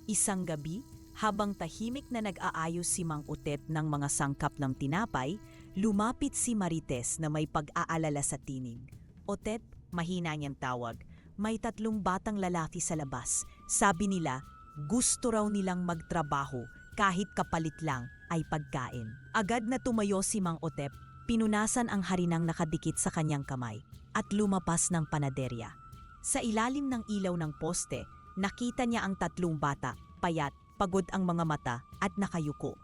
Isang gabi, habang tahimik na nag-aayos si Mang Otep ng mga sangkap ng tinapay, lumapit si Marites na may pag-aalala sa tinig. Otep, mahina niyang tawag, may 3 batang lalaki sa labas. Sabi nila, gusto raw nilang magtrabaho kahit kapalit lang ay pagkain. Agad na tumayo si Mang Otep, pinunasan ang harinang nakadikit sa kanyang kamay at lumapas ng panaderya. Sa ilalim ng ilaw ng poste, nakita niya ang 3 bata, payat, pagod ang mga mata at nakayuko.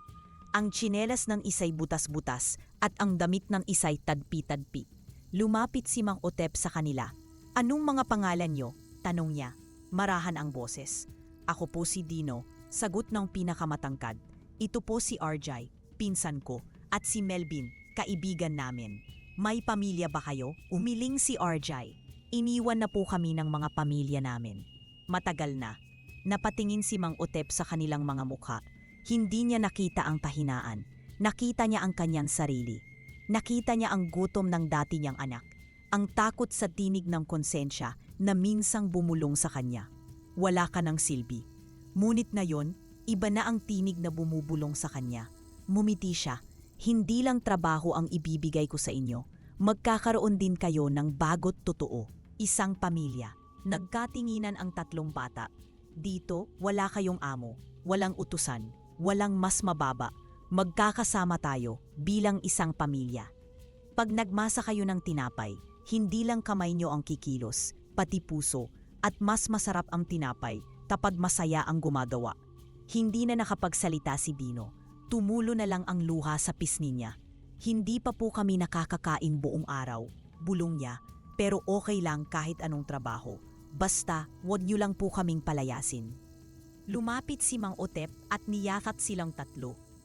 Ang tsinelas ng isa'y butas-butas at ang damit ng isa'y tadpi-tadpi. Lumapit si Mang Otep sa kanila. Anong mga pangalan niyo? Tanong niya. Marahan ang boses. Ako po si Dino, sagot ng pinakamatangkad. Ito po si RJ, pinsan ko, at si Melvin, kaibigan namin. May pamilya ba kayo? Umiling si RJ. Iniwan na po kami ng mga pamilya namin. Matagal na. Napatingin si Mang Otep sa kanilang mga mukha. Hindi niya nakita ang kahinaan. Nakita niya ang kanyang sarili. Nakita niya ang gutom ng dati niyang anak. Ang takot sa tinig ng konsensya na minsang bumulong sa kanya. Wala ka ng silbi. Ngunit ngayon, iba na ang tinig na bumubulong sa kanya. Mumiti siya. Hindi lang trabaho ang ibibigay ko sa inyo. Magkakaroon din kayo ng bagot totoo. Isang pamilya. Nagkatinginan ang 3 bata. Dito, wala kayong amo. Walang utusan. Walang mas mababa. Magkakasama tayo bilang isang pamilya. Pag nagmasa kayo ng tinapay, hindi lang kamay nyo ang kikilos, pati puso, at mas masarap ang tinapay kapag masaya ang gumagawa. Hindi na nakapagsalita si Dino. Tumulo na lang ang luha sa pisngi niya. Hindi pa po kami nakakakain buong araw, bulong niya, pero okay lang kahit anong trabaho. Basta, wag niyo lang po kaming palayasin. Lumapit si Mang Otep at niyakap silang 3.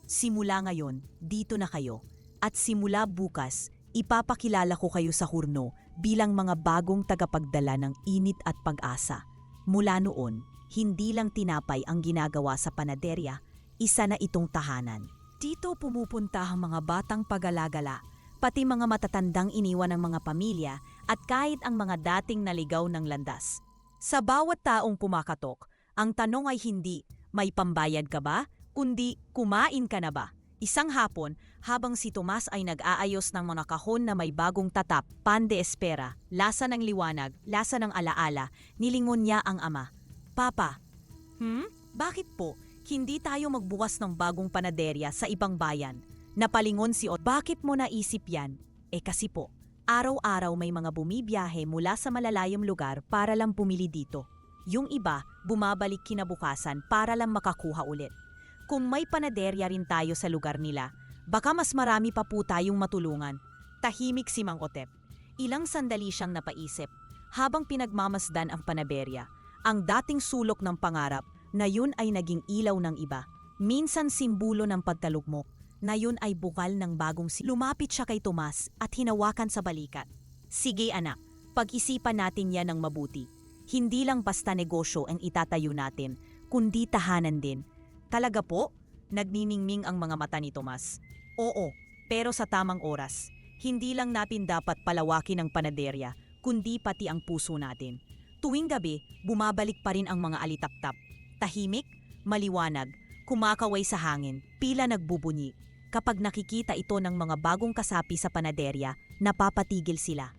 Simula ngayon, dito na kayo. At simula bukas, ipapakilala ko kayo sa hurno bilang mga bagong tagapagdala ng init at pag-asa. Mula noon, hindi lang tinapay ang ginagawa sa panaderya, isa na itong tahanan. Dito pumupunta ang mga batang pag-alagala, pati mga matatandang iniwan ng mga pamilya at kahit ang mga dating naligaw ng landas. Sa bawat taong pumakatok, ang tanong ay hindi, may pambayad ka ba? Kundi, kumain ka na ba? Isang hapon, habang si Tomas ay nag-aayos ng mga kahon na may bagong tatap, pan de espera, lasa ng liwanag, lasa ng alaala, nilingon niya ang ama. Papa, bakit po? Hindi tayo magbukas ng bagong panaderya sa ibang bayan. Napalingon si Ot. Bakit mo naisip yan? Kasi po, araw-araw may mga bumibiyahe mula sa malalayong lugar para lang pumili dito. Yung iba, bumabalik kinabukasan para lang makakuha ulit. Kung may panaderya rin tayo sa lugar nila, baka mas marami pa po tayong matulungan. Tahimik si Mang Otep. Ilang sandali siyang napaisip. Habang pinagmamasdan ang panaderya, ang dating sulok ng pangarap, na yun ay naging ilaw ng iba. Minsan simbolo ng pagkalugmok, na yun ay bukal ng bagong Lumapit siya kay Tomas at hinawakan sa balikat. Sige anak, pag-isipan natin yan ng mabuti. Hindi lang basta negosyo ang itatayo natin, kundi tahanan din. Talaga po? Nagniningming ang mga mata ni Tomas. Oo, pero sa tamang oras. Hindi lang natin dapat palawakin ang panaderya, kundi pati ang puso natin. Tuwing gabi, bumabalik pa rin ang mga alitap-tap. Tahimik, maliwanag, kumakaway sa hangin, pila nagbubunyi. Kapag nakikita ito ng mga bagong kasapi sa panaderya, napapatigil sila.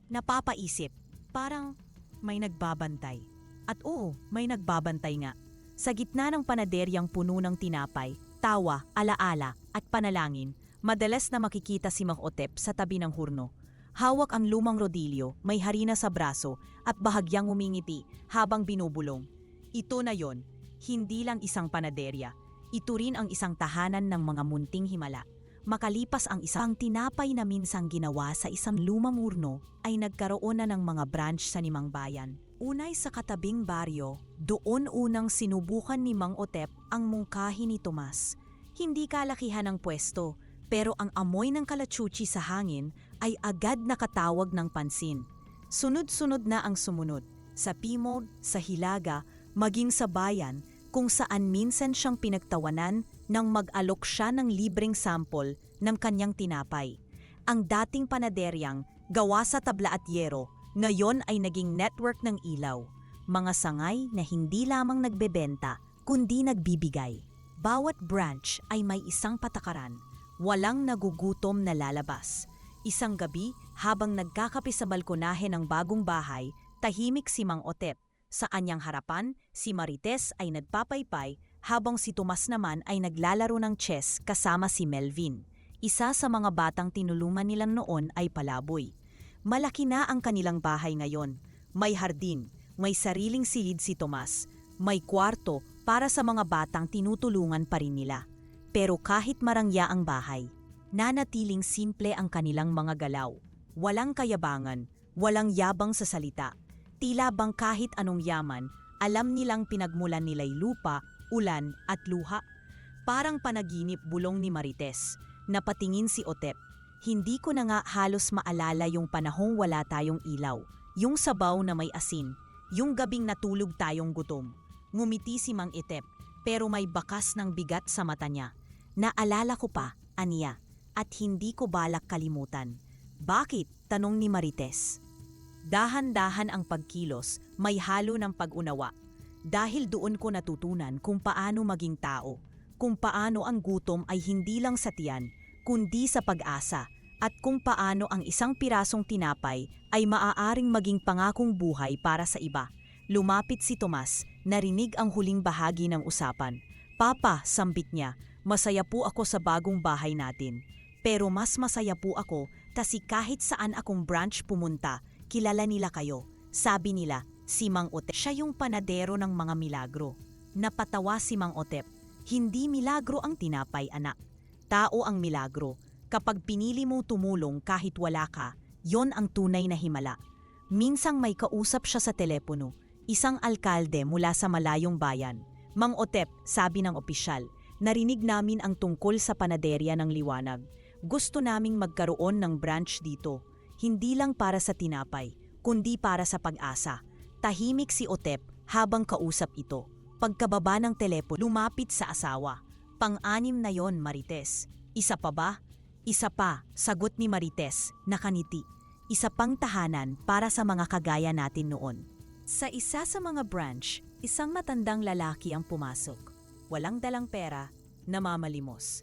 Napapaisip, parang may nagbabantay. At oo, may nagbabantay nga. Sa gitna ng panaderyang puno ng tinapay, tawa, alaala at panalangin, madalas na makikita si Mang Otep sa tabi ng hurno. Hawak ang lumang rodilyo, may harina sa braso at bahagyang umingiti habang binubulong. Ito na yon, hindi lang isang panaderya. Ito rin ang isang tahanan ng mga munting himala. Makalipas ang isang tinapay na minsang ginawa sa isang lumang urno ay nagkaroon na ng mga branch sa limang bayan. Unay sa katabing baryo, doon unang sinubukan ni Mang Otep ang mungkahi ni Tomas. Hindi kalakihan ang pwesto, pero ang amoy ng kalachuchi sa hangin ay agad nakatawag ng pansin. Sunod-sunod na ang sumunod, sa Timog, sa Hilaga, maging sa bayan, kung saan minsan siyang pinagtawanan nang mag-alok siya ng libreng sample ng kanyang tinapay. Ang dating panaderyang gawa sa tabla at yero, ngayon ay naging network ng ilaw. Mga sangay na hindi lamang nagbebenta, kundi nagbibigay. Bawat branch ay may isang patakaran, walang nagugutom na lalabas. Isang gabi, habang nagkakape sa balkonahe ng bagong bahay, tahimik si Mang Otep. Sa kanyang harapan, si Marites ay nagpapaypay habang si Tomas naman ay naglalaro ng chess kasama si Melvin. Isa sa mga batang tinulungan nilang noon ay palaboy. Malaki na ang kanilang bahay ngayon. May hardin, may sariling silid si Tomas, may kwarto para sa mga batang tinutulungan pa rin nila. Pero kahit marangya ang bahay, nanatiling simple ang kanilang mga galaw. Walang kayabangan, walang yabang sa salita. Tila bang kahit anong yaman, alam nilang pinagmulan nila'y lupa, ulan at luha. Parang panaginip bulong ni Marites. Napatingin si Otep. Hindi ko na nga halos maalala yung panahong wala tayong ilaw, yung sabaw na may asin, yung gabing natulog tayong gutom. Ngumiti si Mang Otep, pero may bakas ng bigat sa mata niya. Naalala ko pa, aniya, at hindi ko balak kalimutan. Bakit? Tanong ni Marites. Dahan-dahan ang pagkilos, may halo ng pag-unawa. Dahil doon ko natutunan kung paano maging tao, kung paano ang gutom ay hindi lang sa tiyan, kundi sa pag-asa, at kung paano ang isang pirasong tinapay ay maaaring maging pangakong buhay para sa iba. Lumapit si Tomas, narinig ang huling bahagi ng usapan. Papa, sambit niya, masaya po ako sa bagong bahay natin. Pero mas masaya po ako kasi kahit saan akong branch pumunta, kilala nila kayo. Sabi nila, si Mang Otep, siya yung panadero ng mga milagro. Napatawa si Mang Otep. Hindi milagro ang tinapay, anak. Tao ang milagro. Kapag pinili mong tumulong kahit wala ka, yon ang tunay na himala. Minsang may kausap siya sa telepono, isang alkalde mula sa malayong bayan. Mang Otep, sabi ng opisyal, narinig namin ang tungkol sa panaderya ng liwanag. Gusto naming magkaroon ng branch dito. Hindi lang para sa tinapay, kundi para sa pag-asa. Tahimik si Otep habang kausap ito. Pagkababa ng telepono, lumapit sa asawa. Pang-anim na yon, Marites. Isa pa ba? Isa pa, sagot ni Marites, nakaniti. Isa pang tahanan para sa mga kagaya natin noon. Sa isa sa mga branch, isang matandang lalaki ang pumasok. Walang dalang pera, namamalimos.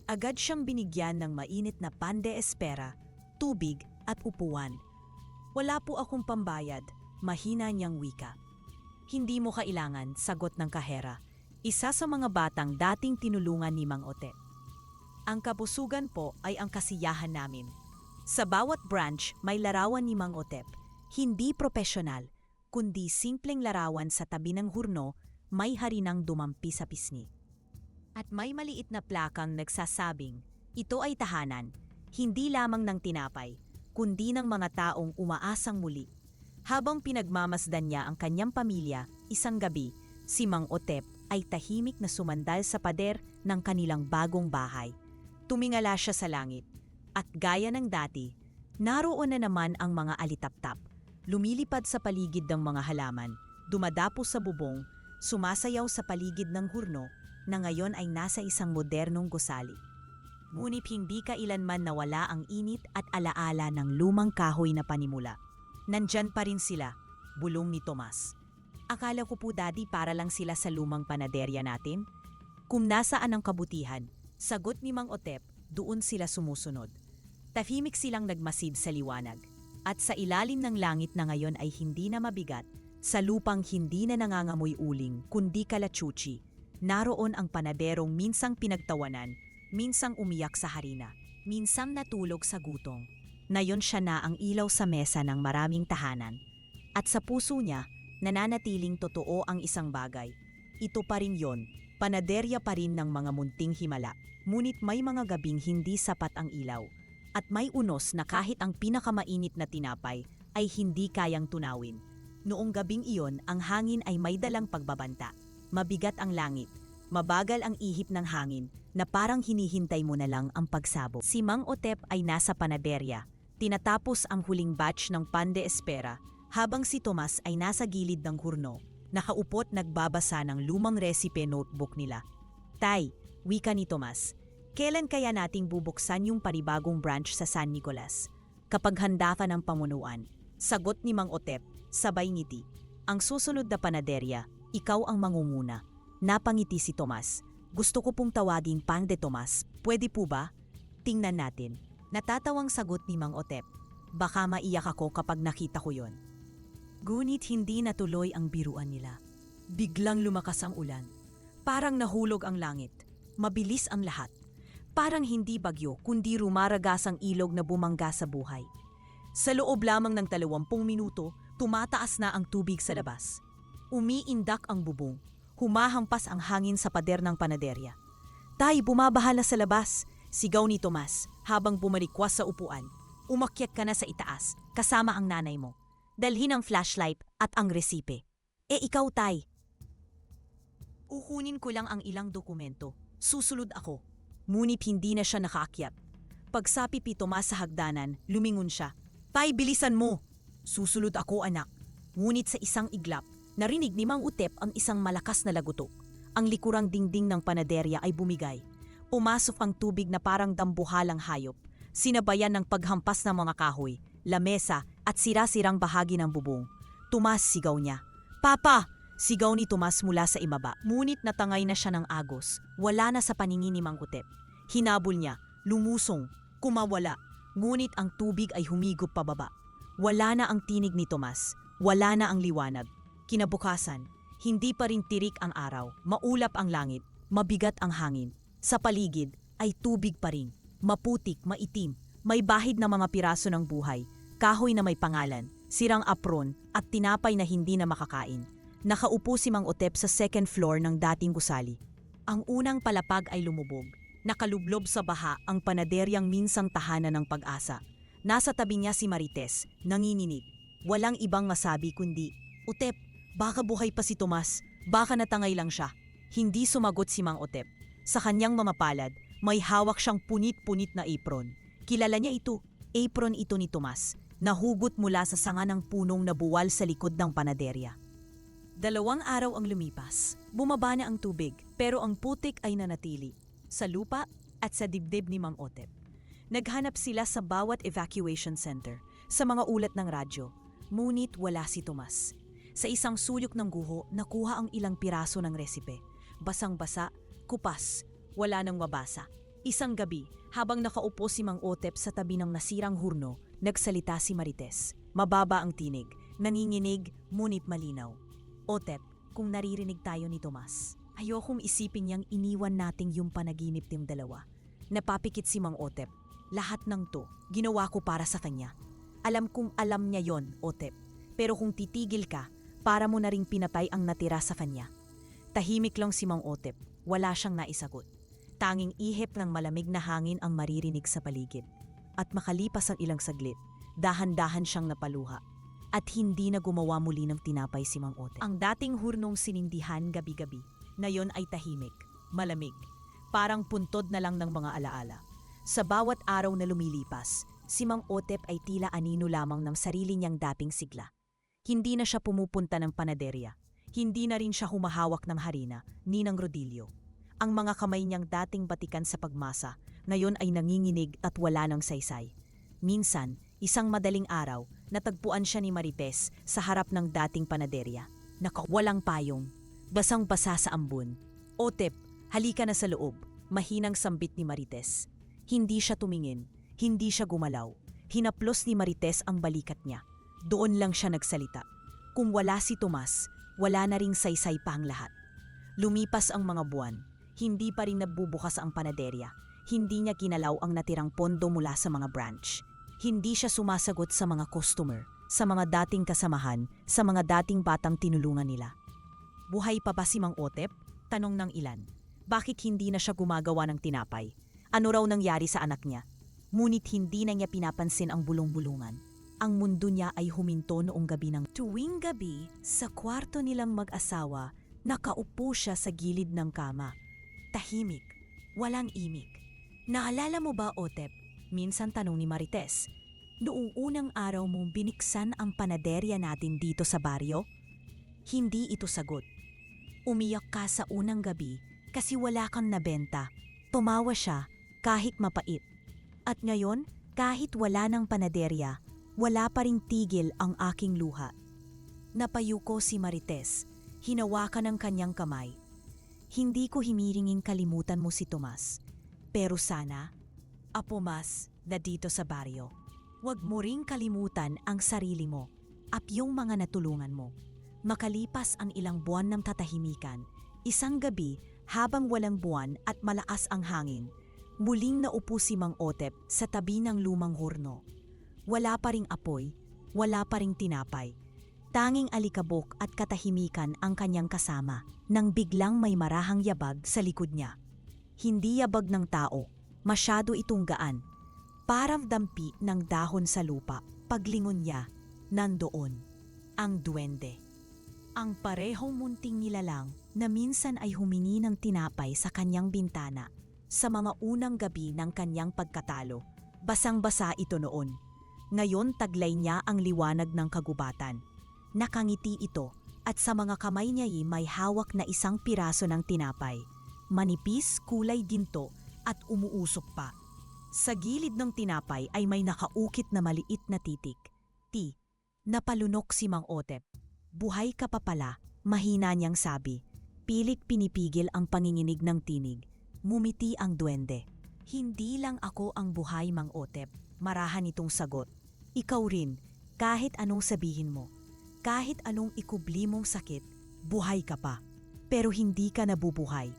Agad siyang binigyan ng mainit na pan de espera, tubig at upuan. Wala po akong pambayad, mahina niyang wika. Hindi mo kailangan, sagot ng kahera. Isa sa mga batang dating tinulungan ni Mang Otep. Ang kabusugan po ay ang kasiyahan namin. Sa bawat branch may larawan ni Mang Otep. Hindi profesional, kundi simpleng larawan sa tabi ng hurno, may harinang dumampi sa pisngi. At may maliit na plakang nagsasabing, ito ay tahanan, hindi lamang ng tinapay, kundi ng mga taong umaasang muli. Habang pinagmamasdan niya ang kanyang pamilya, isang gabi, si Mang Otep ay tahimik na sumandal sa pader ng kanilang bagong bahay. Tumingala siya sa langit, at gaya ng dati, naroon na naman ang mga alitaptap. Lumilipad sa paligid ng mga halaman, dumadapo sa bubong, sumasayaw sa paligid ng hurno na ngayon ay nasa isang modernong gusali. Ngunit hindi kailanman nawala ang init at alaala ng lumang kahoy na panimula. Nandyan pa rin sila, bulong ni Tomas. Akala ko po, Daddy, para lang sila sa lumang panaderya natin. Kung nasaan ang kabutihan, sagot ni Mang Otep, doon sila sumusunod. Tahimik silang nagmasid sa liwanag. At sa ilalim ng langit na ngayon ay hindi na mabigat, sa lupang hindi na nangangamoy uling kundi kalachuchi, naroon ang panaderong minsang pinagtawanan, minsang umiyak sa harina, minsang natulog sa gutong. Nayon siya na ang ilaw sa mesa ng maraming tahanan. At sa puso niya, nananatiling totoo ang isang bagay. Ito pa rin yon, panaderya pa rin ng mga munting himala. Ngunit may mga gabing hindi sapat ang ilaw. At may unos na kahit ang pinakamainit na tinapay ay hindi kayang tunawin. Noong gabing iyon, ang hangin ay may dalang pagbabanta. Mabigat ang langit. Mabagal ang ihip ng hangin na parang hinihintay mo na lang ang pagsabog. Si Mang Otep ay nasa panaderya. Tinatapos ang huling batch ng pan de espera habang si Tomas ay nasa gilid ng hurno. Nakaupot nagbabasa ng lumang recipe notebook nila. Tay, wika ni Tomas, kailan kaya nating bubuksan yung panibagong branch sa San Nicolas? Kapag handa ka ng pamunuan. Sagot ni Mang Otep, sabay ngiti. Ang susunod na panaderya, ikaw ang mangunguna. Napangiti si Tomas. Gusto ko pong tawaging Pan de Tomas. Pwede po ba? Tingnan natin. Natatawang sagot ni Mang Otep. Baka maiyak ako kapag nakita ko yon. Ngunit hindi natuloy ang biruan nila. Biglang lumakas ang ulan. Parang nahulog ang langit. Mabilis ang lahat. Parang hindi bagyo kundi rumaragas ang ilog na bumangga sa buhay. Sa loob lamang ng 20 minuto, tumataas na ang tubig sa labas. Umiindak ang bubong. Humahampas ang hangin sa pader ng panaderya. Tay, bumabaha na sa labas, sigaw ni Tomas habang bumalikwas sa upuan. Umakyat ka na sa itaas, kasama ang nanay mo. Dalhin ang flashlight at ang resipe. Ikaw, Tay. Uhunin ko lang ang ilang dokumento. Susunod ako. Ngunit hindi na siya nakaakyat. Pagsapi ni Tomas sa hagdanan, lumingon siya. Tay, bilisan mo! Susunod ako, anak. Ngunit sa isang iglap, narinig ni Mang Otep ang isang malakas na lagutok. Ang likurang dingding ng panaderya ay bumigay. Pumasok ang tubig na parang dambuhalang hayop. Sinabayan ng paghampas ng mga kahoy, lamesa at sira-sirang bahagi ng bubong. Tomas, sigaw niya. Papa! Sigaw ni Tomas mula sa ibaba. Ngunit natangay na siya ng agos. Wala na sa paningin ni Mang Otep. Hinabol niya, lumusong, kumawala. Ngunit ang tubig ay humigop pababa. Wala na ang tinig ni Tomas. Wala na ang liwanag. Kinabukasan, hindi pa rin tirik ang araw, maulap ang langit, mabigat ang hangin. Sa paligid ay tubig pa rin, maputik, maitim, may bahid na mga piraso ng buhay, kahoy na may pangalan, sirang apron at tinapay na hindi na makakain. Nakaupo si Mang Otep sa second floor ng dating gusali. Ang unang palapag ay lumubog. Nakalublob sa baha ang panaderyang minsang tahanan ng pag-asa. Nasa tabi niya si Marites, nanginginig. Walang ibang masabi kundi, Otep, baka buhay pa si Tomas, baka natangay lang siya. Hindi sumagot si Mang Otep. Sa kanyang mamapalad, may hawak siyang punit-punit na apron. Kilala niya ito, apron ito ni Tomas, nahugot mula sa sanga ng punong nabuwal sa likod ng panaderya. 2 araw ang lumipas. Bumaba na ang tubig, pero ang putik ay nanatili. Sa lupa at sa dibdib ni Mang Otep. Naghanap sila sa bawat evacuation center, sa mga ulat ng radyo. Ngunit wala si Tomas. Sa isang sulok ng guho, nakuha ang ilang piraso ng resipe. Basang-basa, kupas, wala nang mabasa. Isang gabi, habang nakaupo si Mang Otep sa tabi ng nasirang hurno, nagsalita si Marites. Mababa ang tinig, nanginginig, ngunit malinaw. Otep, kung naririnig tayo ni Tomas, ayokong isipin niyang iniwan nating yung panaginip ng dalawa. Napapikit si Mang Otep. Lahat ng to, ginawa ko para sa kanya. Alam kong alam niya yon, Otep. Pero kung titigil ka, para mo na ring pinatay ang natira sa kanya. Tahimik lang si Mang Otep. Wala siyang naisagot. Tanging ihip ng malamig na hangin ang maririnig sa paligid. At makalipas ang ilang saglit, dahan-dahan siyang napaluha. At hindi na gumawa muli ng tinapay si Mang Otep. Ang dating hurnong sinindihan gabi-gabi, ngayon ay tahimik, malamig. Parang puntod na lang ng mga alaala. Sa bawat araw na lumilipas, si Mang Otep ay tila anino lamang ng sarili niyang dating sigla. Hindi na siya pumupunta ng panaderya. Hindi na rin siya humahawak ng harina, ni ng rodilyo. Ang mga kamay niyang dating batikan sa pagmasa, ngayon ay nanginginig at wala ng saysay. Minsan, isang madaling araw, natagpuan siya ni Marites sa harap ng dating panaderya. Nakawalang payong, basang-basa sa ambon. Otep, halika na sa loob, mahinang sambit ni Marites. Hindi siya tumingin, hindi siya gumalaw. Hinaplos ni Marites ang balikat niya. Doon lang siya nagsalita. Kung wala si Tomas, wala na ring saysay pa ang lahat. Lumipas ang mga buwan, hindi pa rin nagbubukas ang panaderya. Hindi niya kinalaw ang natirang pondo mula sa mga branch. Hindi siya sumasagot sa mga customer, sa mga dating kasamahan, sa mga dating batang tinulungan nila. Buhay pa ba si Mang Otep? Tanong ng ilan. Bakit hindi na siya gumagawa ng tinapay? Ano raw nangyari sa anak niya? Ngunit hindi na niya pinapansin ang bulong-bulungan. Ang mundo niya ay huminto noong gabi ng tuwing gabi, sa kwarto nilang mag-asawa, nakaupo siya sa gilid ng kama. Tahimik, walang imik. Naalala mo ba, Otep? Minsan tanong ni Marites. Noong unang araw mong biniksan ang panaderya natin dito sa baryo? Hindi ito sagot. Umiyak ka sa unang gabi kasi wala kang nabenta. Tumawa siya kahit mapait. At ngayon, kahit wala ng panaderya, wala pa ring tigil ang aking luha. Napayuko si Marites, hinawakan ng kanyang kamay. Hindi ko himiringing kalimutan mo si Tomas. Pero sana, Apo Mas, na dito sa baryo, huwag mo ring kalimutan ang sarili mo at yung mga natulungan mo. Makalipas ang ilang buwan ng tatahimikan, isang gabi habang walang buwan at malakas ang hangin, muling naupo si Mang Otep sa tabi ng lumang horno. Wala pa ring apoy, wala pa ring tinapay. Tanging alikabok at katahimikan ang kanyang kasama nang biglang may marahang yabag sa likod niya. Hindi yabag ng tao, masyado itong gaan. Parang dampi ng dahon sa lupa. Paglingon niya, nandoon ang duwende. Ang parehong munting nilalang na minsan ay humingi ng tinapay sa kanyang bintana sa mga unang gabi ng kanyang pagkatalo. Basang-basa ito noon. Ngayon taglay niya ang liwanag ng kagubatan. Nakangiti ito at sa mga kamay niya may hawak na isang piraso ng tinapay. Manipis, kulay ginto at umuusok pa. Sa gilid ng tinapay ay may nakaukit na maliit na titik. T. Napalunok si Mang Otep. Buhay ka pa pala, mahina niyang sabi. Pilit pinipigil ang panginginig ng tinig. Mumiti ang duwende. Hindi lang ako ang buhay, Mang Otep. Marahan itong sagot. Ikaw rin, kahit anong sabihin mo. Kahit anong ikubli mong sakit, buhay ka pa. Pero hindi ka nabubuhay.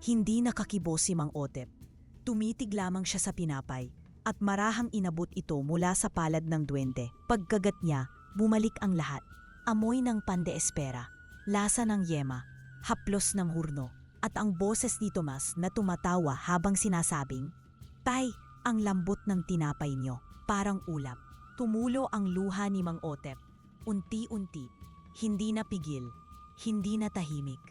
Hindi nakakibo si Mang Otep. Tumitig lamang siya sa pinapay at marahang inabot ito mula sa palad ng duwende. Pagkagat niya, bumalik ang lahat. Amoy ng pande-espera, lasa ng yema, haplos ng hurno, at ang boses ni Tomas na tumatawa habang sinasabing, "Tay, ang lambot ng tinapay niyo, parang ulap." Tumulo ang luha ni Mang Otep. Unti-unti, hindi na pigil, hindi na tahimik.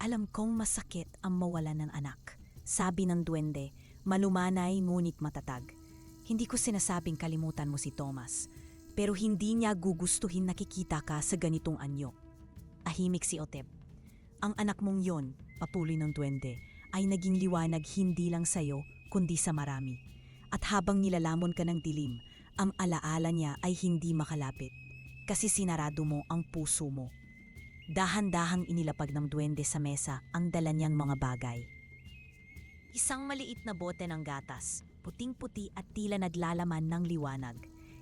Alam kong masakit ang mawalan ng anak, sabi ng duwende, malumanay ngunit matatag. Hindi ko sinasabing kalimutan mo si Tomas. Pero hindi niya gugustuhin nakikita ka sa ganitong anyo. Ahimik si Otep. Ang anak mong yon, patuloy ng duwende, ay naging liwanag hindi lang sa'yo, kundi sa marami. At habang nilalamon ka ng dilim, ang alaala niya ay hindi makalapit. Kasi sinarado mo ang puso mo. Dahan-dahang inilapag ng duwende sa mesa ang dala niyang mga bagay. Isang maliit na bote ng gatas, puting-puti at tila naglalaman ng liwanag.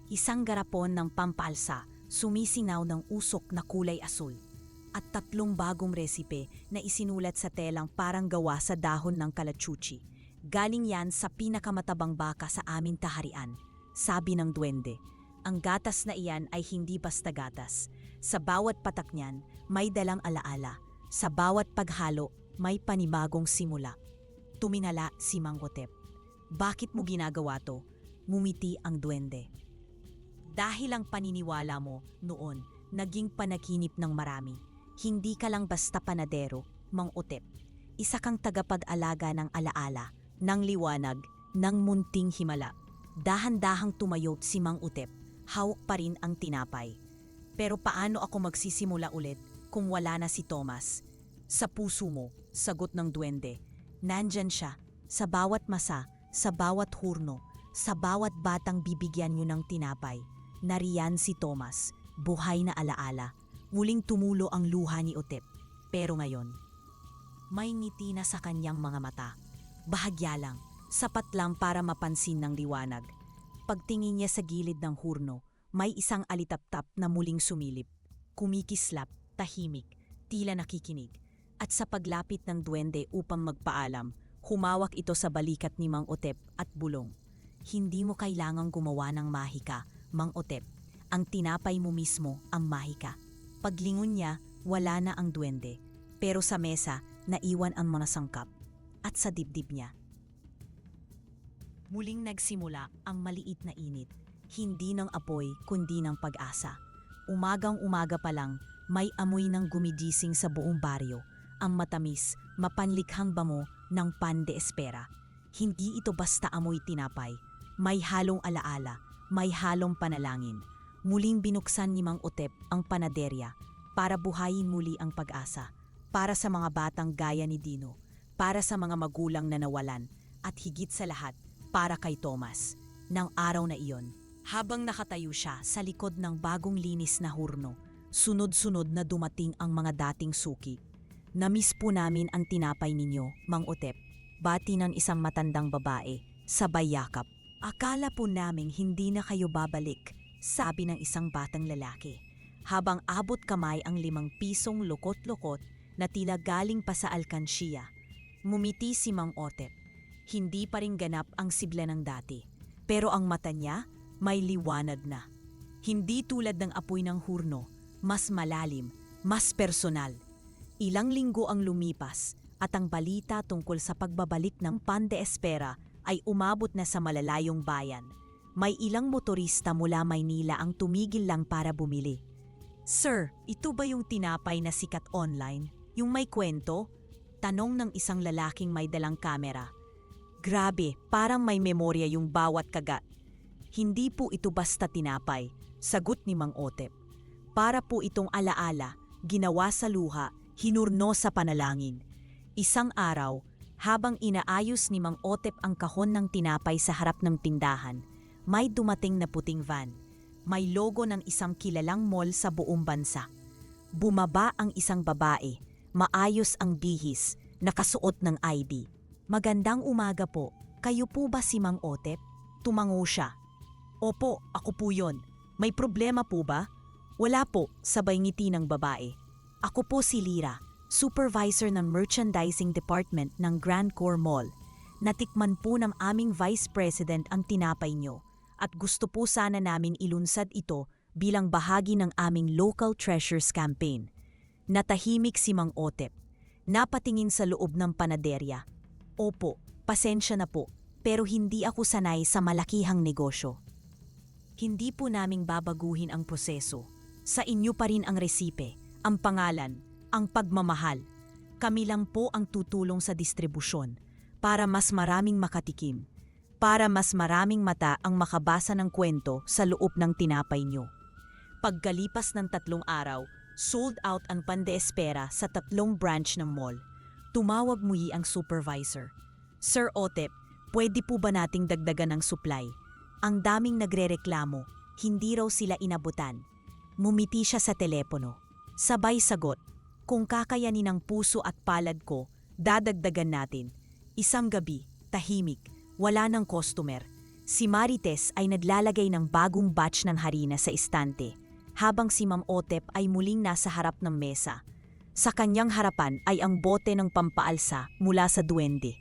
Isang garapon ng pampalsa, sumisingaw ng usok na kulay asul. At 3 bagong resipe na isinulat sa telang parang gawa sa dahon ng kalachuchi. Galing yan sa pinakamatabang baka sa aming taharian, sabi ng duwende. Ang gatas na iyan ay hindi basta gatas. Sa bawat patak niyan, may dalang alaala. Sa bawat paghalo, may panibagong simula. Tuminala si Mang Otep. Bakit mo ginagawa to? Ngumiti ang duwende. Dahil ang paniniwala mo noon naging panaginip ng marami. Hindi ka lang basta panadero, Mang Otep. Isa kang tagapag-alaga ng alaala, ng liwanag, ng munting himala. Dahan-dahang tumayo si Mang Otep. Hawak pa rin ang tinapay. Pero paano ako magsisimula ulit kung wala na si Tomas? Sa puso mo, sagot ng duwende. Nandyan siya, sa bawat masa, sa bawat hurno, sa bawat batang bibigyan nyo ng tinapay. Nariyan si Tomas, buhay na alaala. Muling tumulo ang luha ni Otep. Pero ngayon, may ngiti na sa kanyang mga mata. Bahagya lang, sapat lang para mapansin ng liwanag. Pagtingin niya sa gilid ng hurno, may isang alitaptap na muling sumilip. Kumikislap, tahimik, tila nakikinig. At sa paglapit ng duwende upang magpaalam, humawak ito sa balikat ni Mang Otep at bulong. Hindi mo kailangang gumawa ng mahika, Mang Otep. Ang tinapay mo mismo ang mahika. Paglingon niya, wala na ang duwende. Pero sa mesa, naiwan ang mga sangkap. At sa dibdib niya. Muling nagsimula ang maliit na init. Hindi ng apoy, kundi ng pag-asa. Umagang-umaga pa lang, may amoy ng gumigising sa buong baryo. Ang matamis, mapanlikhang bango ng pan de espera. Hindi ito basta amoy tinapay. May halong alaala, may halong panalangin. Muling binuksan ni Mang Otep ang panaderya para buhayin muli ang pag-asa. Para sa mga batang gaya ni Dino, para sa mga magulang na nawalan, at higit sa lahat, para kay Tomas. Nang araw na iyon, habang nakatayo siya sa likod ng bagong linis na hurno, sunod-sunod na dumating ang mga dating suki. Namiss po namin ang tinapay ninyo, Mang Otep. Bati ng isang matandang babae, sabay yakap. Akala po naming hindi na kayo babalik, sabi ng isang batang lalaki. Habang abot kamay ang 5 pisong lukot-lukot na tila galing pa sa alkansiya. Ngumiti si Mang Otep. Hindi pa rin ganap ang sigla ng dati. Pero ang mata niya, may liwanag na. Hindi tulad ng apoy ng hurno, mas malalim, mas personal. Ilang linggo ang lumipas at ang balita tungkol sa pagbabalik ng Pan de Espera ay umabot na sa malalayong bayan. May ilang motorista mula Maynila ang tumigil lang para bumili. Sir, ito ba yung tinapay na sikat online? Yung may kwento? Tanong ng isang lalaking may dalang kamera. Grabe, parang may memorya yung bawat kagat. Hindi po ito basta tinapay, sagot ni Mang Otep. Para po itong alaala, ginawa sa luha, hinurno sa panalangin. Isang araw, habang inaayos ni Mang Otep ang kahon ng tinapay sa harap ng tindahan, may dumating na puting van. May logo ng isang kilalang mall sa buong bansa. Bumaba ang isang babae, maayos ang bihis, nakasuot ng ID. Magandang umaga po, kayo po ba si Mang Otep? Tumango siya. Opo, ako po yon. May problema po ba? Wala po, sabay ngiti ng babae. Ako po si Lira, supervisor ng merchandising department ng Grand Core Mall. Natikman po ng aming vice president ang tinapay nyo at gusto po sana namin ilunsad ito bilang bahagi ng aming Local Treasures campaign. Natahimik si Mang Otep. Napatingin sa loob ng panaderya. Opo, pasensya na po, pero hindi ako sanay sa malakihang negosyo. Hindi po naming babaguhin ang proseso. Sa inyo pa rin ang resipe, ang pangalan, ang pagmamahal. Kami lang po ang tutulong sa distribusyon para mas maraming makatikim, para mas maraming mata ang makabasa ng kwento sa loob ng tinapay nyo. Pagkalipas ng 3 araw, sold out ang Pan de Espera sa 3 branch ng mall. Tumawag muli ang supervisor. Sir Otep, pwede po ba nating dagdagan ng supply? Ang daming nagrereklamo, hindi raw sila inabutan. Ngumiti siya sa telepono. Sabay sagot, kung kakayanin ng puso at palad ko, dadagdagan natin. Isang gabi, tahimik, wala ng customer. Si Marites ay naglalagay ng bagong batch ng harina sa istante, habang si Ma'am Otep ay muling nasa harap ng mesa. Sa kanyang harapan ay ang bote ng pampaalsa mula sa duwende.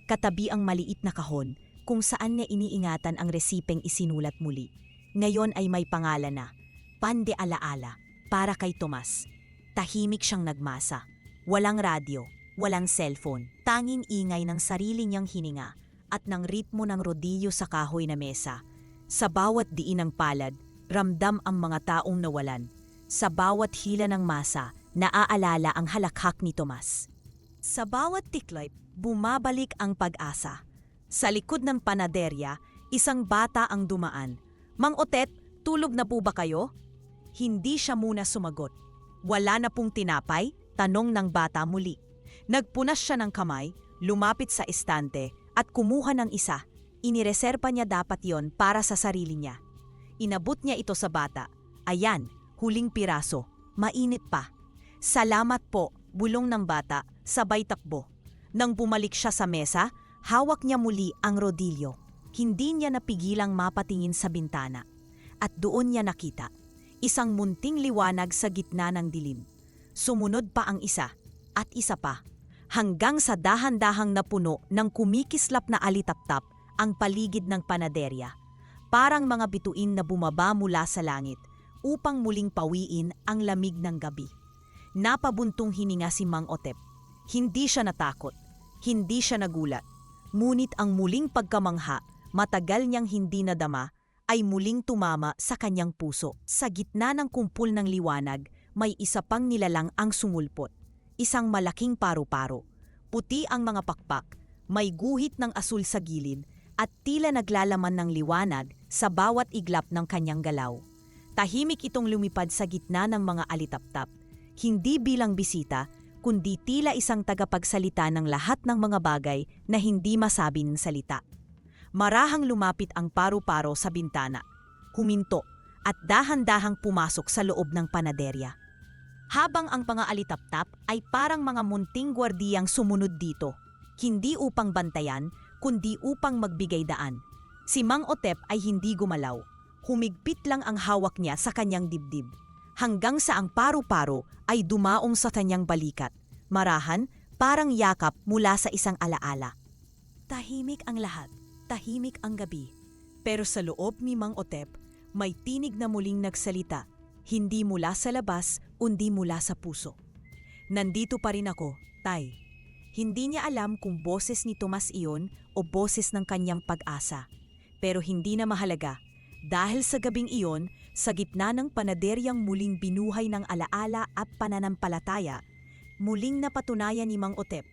Katabi ang maliit na kahon kung saan niya iniingatan ang resipeng isinulat muli. Ngayon ay may pangalan na, Pan de Alaala, para kay Tomas. Tahimik siyang nagmasa. Walang radyo, walang cellphone, tanging ingay ng sarili niyang hininga at ng ritmo ng rodilyo sa kahoy na mesa. Sa bawat diin ng palad, ramdam ang mga taong nawalan. Sa bawat hila ng masa, naaalala ang halakhak ni Tomas. Sa bawat tiklop, bumabalik ang pag-asa. Sa likod ng panaderya, isang bata ang dumaan. Mang Otep, tulog na po ba kayo? Hindi siya muna sumagot. Wala na pong tinapay? Tanong ng bata muli. Nagpunas siya ng kamay, lumapit sa estante at kumuha ng isa. Inireserba niya dapat yon para sa sarili niya. Inabot niya ito sa bata. Ayan, huling piraso. Mainit pa. Salamat po, bulong ng bata, sabay takbo. Nang bumalik siya sa mesa, hawak niya muli ang rodilyo. Hindi niya napigilang mapatingin sa bintana. At doon niya nakita, isang munting liwanag sa gitna ng dilim. Sumunod pa ang isa, at isa pa. Hanggang sa dahan-dahang napuno ng kumikislap na alitaptap ang paligid ng panaderya, parang mga bituin na bumaba mula sa langit upang muling pawiin ang lamig ng gabi. Napabuntong hininga si Mang Otep. Hindi siya natakot, hindi siya nagulat. Ngunit ang muling pagkamangha, matagal niyang hindi nadama, ay muling tumama sa kanyang puso. Sa gitna ng kumpul ng liwanag, may isa pang nilalang ang sumulpot. Isang malaking paru-paro. Puti ang mga pakpak, may guhit ng asul sa gilid, at tila naglalaman ng liwanag sa bawat iglap ng kanyang galaw. Tahimik itong lumipad sa gitna ng mga alitaptap, hindi bilang bisita, kundi tila isang tagapagsalita ng lahat ng mga bagay na hindi masabi ng salita. Marahang lumapit ang paru-paro sa bintana, huminto, at dahan-dahang pumasok sa loob ng panaderya. Habang ang mga alitaptap ay parang mga munting gwardiyang sumunod dito, hindi upang bantayan, kundi upang magbigay daan. Si Mang Otep ay hindi gumalaw. Humigpit lang ang hawak niya sa kanyang dibdib, hanggang sa ang paru-paro ay dumaong sa kanyang balikat. Marahan, parang yakap mula sa isang alaala. Tahimik ang lahat, tahimik ang gabi. Pero sa loob ni Mang Otep, may tinig na muling nagsalita, hindi mula sa labas, kundi mula sa puso. Nandito pa rin ako, Tay. Hindi niya alam kung boses ni Tomas iyon o boses ng kanyang pag-asa. Pero hindi na mahalaga, dahil sa gabing iyon, sa gitna ng panaderyang muling binuhay ng alaala at pananampalataya, muling napatunayan ni Mang Otep,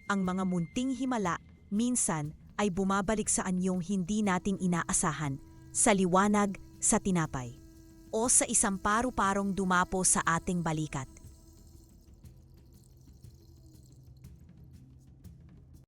ang mga munting himala minsan ay bumabalik sa anyong hindi nating inaasahan, sa liwanag, sa tinapay, o sa isang paru-parong dumapo sa ating balikat.